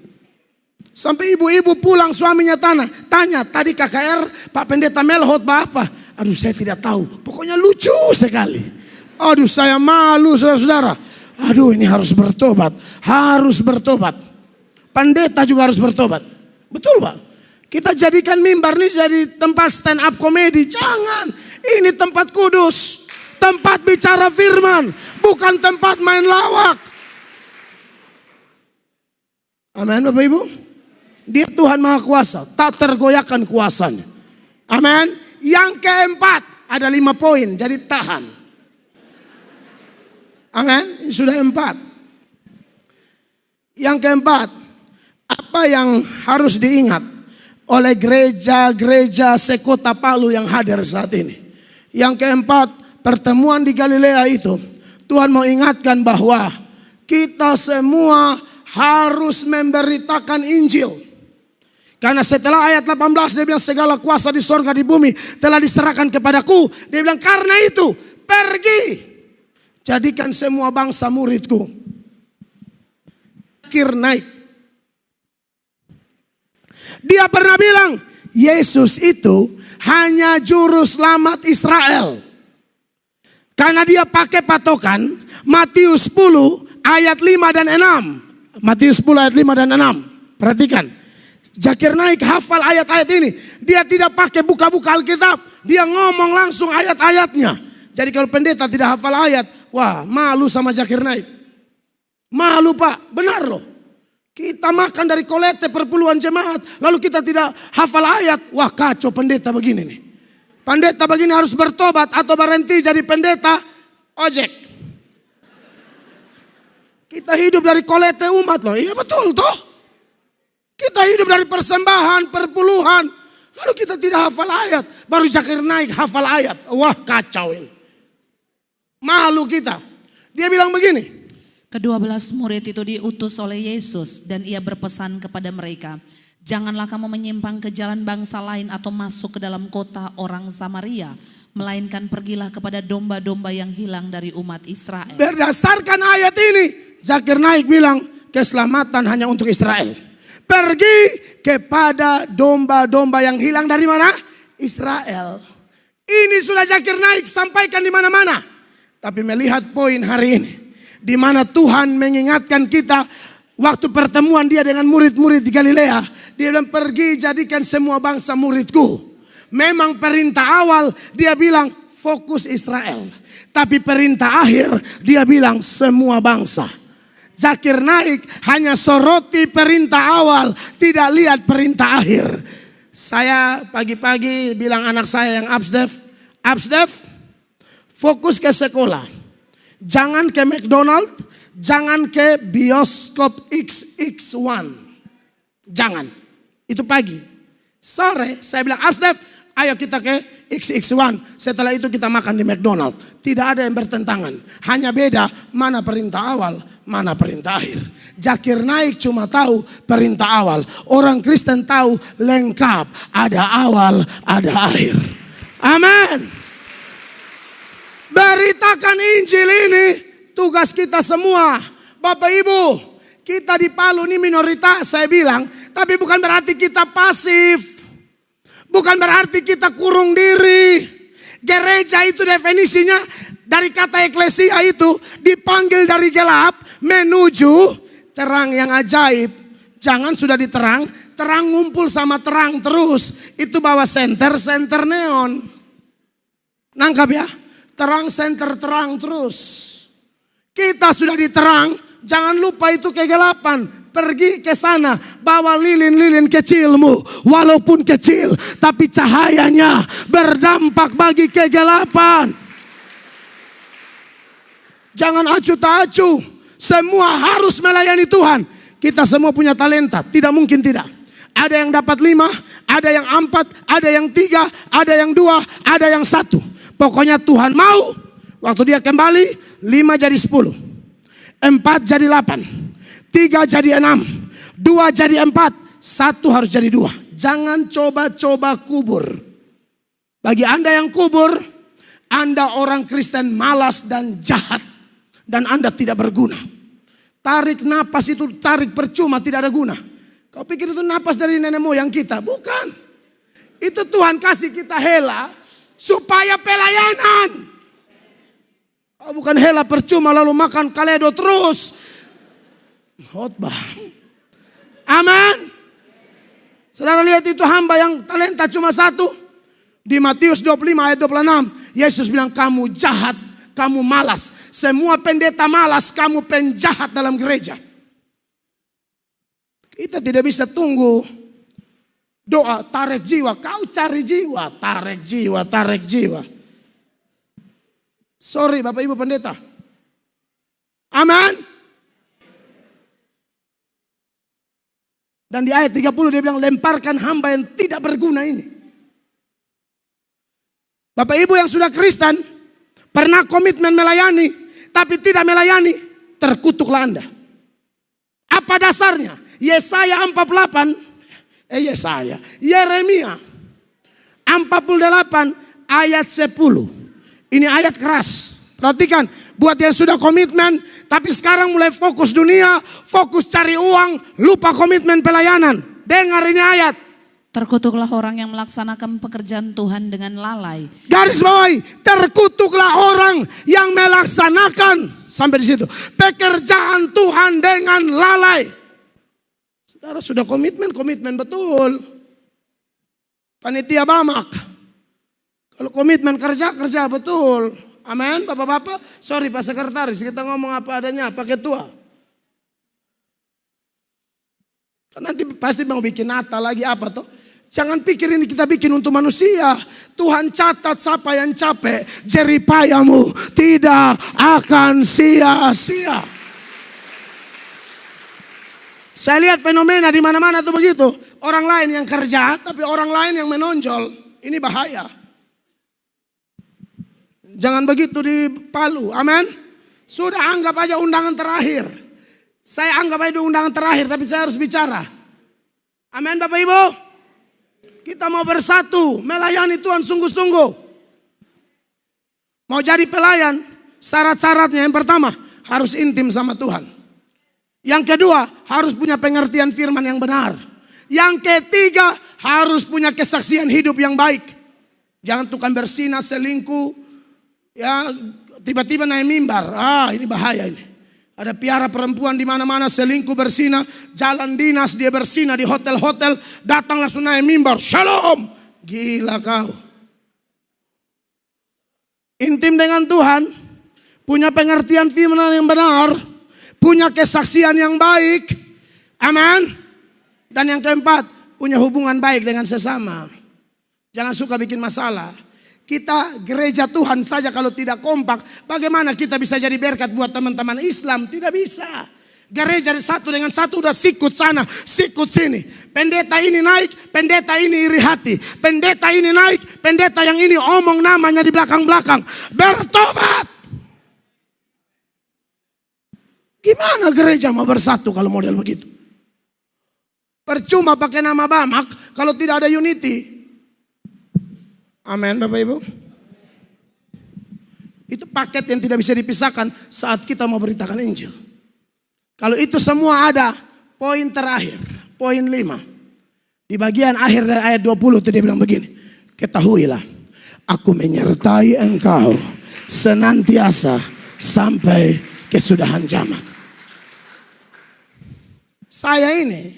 Sampai ibu-ibu pulang suaminya tanya, tadi KKR Pak Pendeta Mel khotbah apa? Aduh saya tidak tahu, pokoknya lucu sekali. Aduh saya malu saudara-saudara. Aduh ini harus bertobat, harus bertobat. Pendeta juga harus bertobat. Betul Pak? Kita jadikan mimbar ini jadi tempat stand up komedi. Jangan, ini tempat kudus, tempat bicara firman, bukan tempat main lawak. Amin Bapak Ibu. Dia Tuhan Maha Kuasa, tak tergoyahkan kuasanya. Amin. Yang keempat, ada 5 poin, jadi tahan. Amin. Sudah 4. Yang keempat, apa yang harus diingat oleh gereja-gereja sekota Palu yang hadir saat ini? Yang keempat, pertemuan di Galilea itu, Tuhan mau ingatkan bahwa kita semua harus memberitakan Injil. Karena setelah ayat 18 dia bilang segala kuasa di sorga di bumi telah diserahkan kepadaku. Dia bilang karena itu pergi jadikan semua bangsa muridku. Naik. Dia pernah bilang, Yesus itu hanya juru selamat Israel. Karena dia pakai patokan Matius 10 ayat 5 dan 6. Matius 10 ayat 5 dan 6. Perhatikan. Zakir Naik hafal ayat-ayat ini. Dia tidak pakai buka-buka Alkitab. Dia ngomong langsung ayat-ayatnya. Jadi kalau pendeta tidak hafal ayat, wah malu sama Zakir Naik. Malu Pak, benar loh. Kita makan dari kolete perpuluhan jemaat, lalu kita tidak hafal ayat. Wah kacau pendeta begini nih. Pendeta begini harus bertobat atau berhenti jadi pendeta ojek. Kita hidup dari kolete umat loh. Iya betul toh. Kita hidup dari persembahan, perpuluhan. Lalu kita tidak hafal ayat. Baru Zakir Naik hafal ayat. Wah kacau ini. Malu kita. Dia bilang begini. Ke-12 murid itu diutus oleh Yesus dan ia berpesan kepada mereka, janganlah kamu menyimpang ke jalan bangsa lain atau masuk ke dalam kota orang Samaria, melainkan pergilah kepada domba-domba yang hilang dari umat Israel. Berdasarkan ayat ini, Zakir Naik bilang keselamatan hanya untuk Israel. Pergi kepada domba-domba yang hilang dari mana? Israel. Ini sudah Zakir Naik sampaikan di mana-mana. Tapi melihat poin hari ini, di mana Tuhan mengingatkan kita waktu pertemuan dia dengan murid-murid di Galilea. Dia bilang pergi jadikan semua bangsa muridku. Memang perintah awal dia bilang fokus Israel. Tapi perintah akhir dia bilang semua bangsa. Zakir Naik hanya soroti perintah awal, tidak lihat perintah akhir. Saya pagi-pagi bilang anak saya yang Absdef, fokus ke sekolah. Jangan ke McDonald, jangan ke bioskop XX1. Jangan. Itu pagi. Sore saya bilang, Absdef, ayo kita ke XX1. Setelah itu kita makan di McDonald. Tidak ada yang bertentangan. Hanya beda mana perintah awal, mana perintah akhir. Zakir Naik cuma tahu perintah awal. Orang Kristen tahu lengkap. Ada awal, ada akhir. Amin. Beritakan Injil ini tugas kita semua. Bapak Ibu, kita di Palu ini minoritas saya bilang. Tapi bukan berarti kita pasif. Bukan berarti kita kurung diri. Gereja itu definisinya dari kata eklesia itu dipanggil dari gelap menuju terang yang ajaib. Jangan sudah diterang, terang ngumpul sama terang terus. Itu bawa senter neon. Nangkap ya? Terang senter terang terus. Kita sudah diterang, jangan lupa itu kegelapan. Pergi ke sana, bawa lilin-lilin kecilmu. Walaupun kecil, tapi cahayanya berdampak bagi kegelapan. Jangan acuh tak acuh. Semua harus melayani Tuhan. Kita semua punya talenta, tidak mungkin tidak. Ada yang dapat 5, ada yang 4, ada yang 3, ada yang 2, ada yang 1. Pokoknya Tuhan mau. Waktu dia kembali 5 jadi 10, 4 jadi 8, 3 jadi 6, 2 jadi 4, 1 harus jadi 2. Jangan coba-coba kubur. Bagi Anda yang kubur, Anda orang Kristen malas dan jahat. Dan Anda tidak berguna. Tarik napas itu tarik percuma, tidak ada guna. Kau pikir itu napas dari nenek moyang kita? Bukan. Itu Tuhan kasih kita hela supaya pelayanan. Oh, bukan hela percuma lalu makan kaledo terus. Khotbah. Amin. Saudara lihat itu hamba yang talenta cuma 1. Di Matius 25 ayat 26. Yesus bilang kamu jahat, kamu malas. Semua pendeta malas, kamu penjahat dalam gereja. Kita tidak bisa tunggu doa tarik jiwa. Kau cari jiwa, tarik jiwa, tarik jiwa. Sorry Bapak Ibu pendeta. Amin. Dan di ayat 30 dia bilang lemparkan hamba yang tidak berguna ini. Bapak Ibu yang sudah Kristen, pernah komitmen melayani, tapi tidak melayani, terkutuklah Anda. Apa dasarnya? Yesaya 48, Yeremia 48 ayat 10. Ini ayat keras. Perhatikan, buat yang sudah komitmen, tapi sekarang mulai fokus dunia, fokus cari uang, lupa komitmen pelayanan. Dengar ini ayat. Terkutuklah orang yang melaksanakan pekerjaan Tuhan dengan lalai. Garis bawahi, terkutuklah orang yang melaksanakan, sampai di situ, pekerjaan Tuhan dengan lalai. Saudara sudah komitmen betul. Panitia Bamak, kalau komitmen kerja betul. Amin, bapak-bapak. Sorry Pak Sekretaris, kita ngomong apa adanya, Pak Ketua. Nanti pasti mau bikin Natal lagi apa toh. Jangan pikir ini kita bikin untuk manusia. Tuhan catat siapa yang capek, jeripayamu tidak akan sia-sia. Saya lihat fenomena di mana-mana tuh begitu. Orang lain yang kerja, tapi orang lain yang menonjol. Ini bahaya. Jangan begitu di Palu, amin. Sudah anggap aja undangan terakhir. Saya anggap aja undangan terakhir, tapi saya harus bicara. Amin Bapak Ibu. Kita mau bersatu, melayani Tuhan sungguh-sungguh. Mau jadi pelayan, syarat-syaratnya yang pertama, harus intim sama Tuhan. Yang kedua, harus punya pengertian firman yang benar. Yang ketiga, harus punya kesaksian hidup yang baik. Jangan tukang bersinah, selingkuh, ya tiba-tiba naik mimbar. Ini bahaya ini. Ada piara perempuan di mana-mana selingkuh bersina, jalan dinas dia bersina di hotel-hotel, datang langsung naik mimbar. Shalom. Gila kau. Intim dengan Tuhan, punya pengertian firman yang benar, punya kesaksian yang baik. Amin. Dan yang keempat, punya hubungan baik dengan sesama. Jangan suka bikin masalah. Kita gereja Tuhan saja kalau tidak kompak, bagaimana kita bisa jadi berkat buat teman-teman Islam? Tidak bisa. Gereja satu dengan satu udah sikut sana, sikut sini. Pendeta ini naik, pendeta ini iri hati. Pendeta ini naik, pendeta yang ini omong namanya di belakang-belakang. Bertobat. Gimana gereja mau bersatu kalau model begitu? Percuma pakai nama Bamak kalau tidak ada unity. Amin Bapak Ibu. Itu paket yang tidak bisa dipisahkan saat kita mau beritakan Injil. Kalau itu semua ada, poin terakhir, poin 5. Di bagian akhir dari ayat 20 itu dia bilang begini. Ketahuilah, aku menyertai engkau senantiasa sampai kesudahan zaman. Saya ini,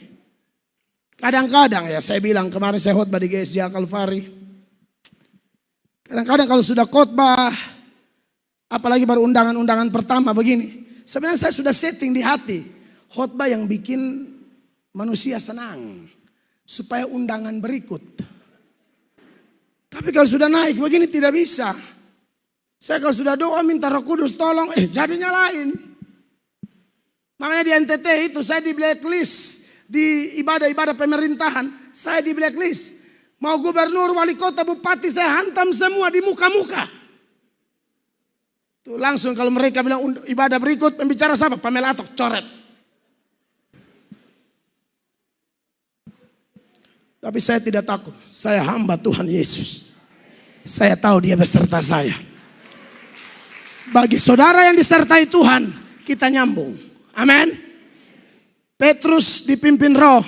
kadang-kadang ya saya bilang kemarin saya khotbah di GSJ Kalvari. Kadang-kadang kalau sudah khotbah, apalagi baru undangan-undangan pertama begini. Sebenarnya saya sudah setting di hati. Khotbah yang bikin manusia senang. Supaya undangan berikut. Tapi kalau sudah naik begini tidak bisa. Saya kalau sudah doa minta Roh Kudus tolong, jadinya lain. Makanya di NTT itu saya di blacklist. Di ibadah-ibadah pemerintahan, saya di blacklist. Mau gubernur, wali kota, bupati saya hantam semua di muka-muka. Tuh langsung kalau mereka bilang ibadah berikut, pembicara siapa? Pamela Atok, coret. Tapi saya tidak takut. Saya hamba Tuhan Yesus. Saya tahu dia beserta saya. Bagi saudara yang disertai Tuhan, kita nyambung. Amin. Petrus dipimpin Roh.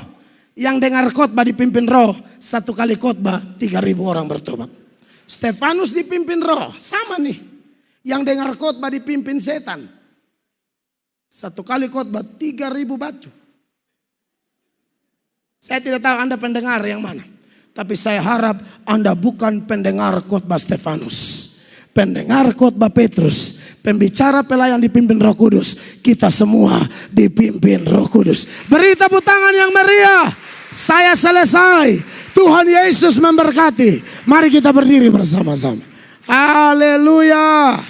Yang dengar khotbah dipimpin Roh, satu kali khotbah 3.000 orang bertobat. Stefanus dipimpin Roh, sama nih. Yang dengar khotbah dipimpin setan. Satu kali khotbah 3.000 batu. Saya tidak tahu Anda pendengar yang mana. Tapi saya harap Anda bukan pendengar khotbah Stefanus. Pendengar khotbah Petrus, pembicara pelayan dipimpin Roh Kudus. Kita semua dipimpin Roh Kudus. Beri tepuk tangan yang meriah. Saya selesai. Tuhan Yesus memberkati. Mari kita berdiri bersama-sama. Haleluya.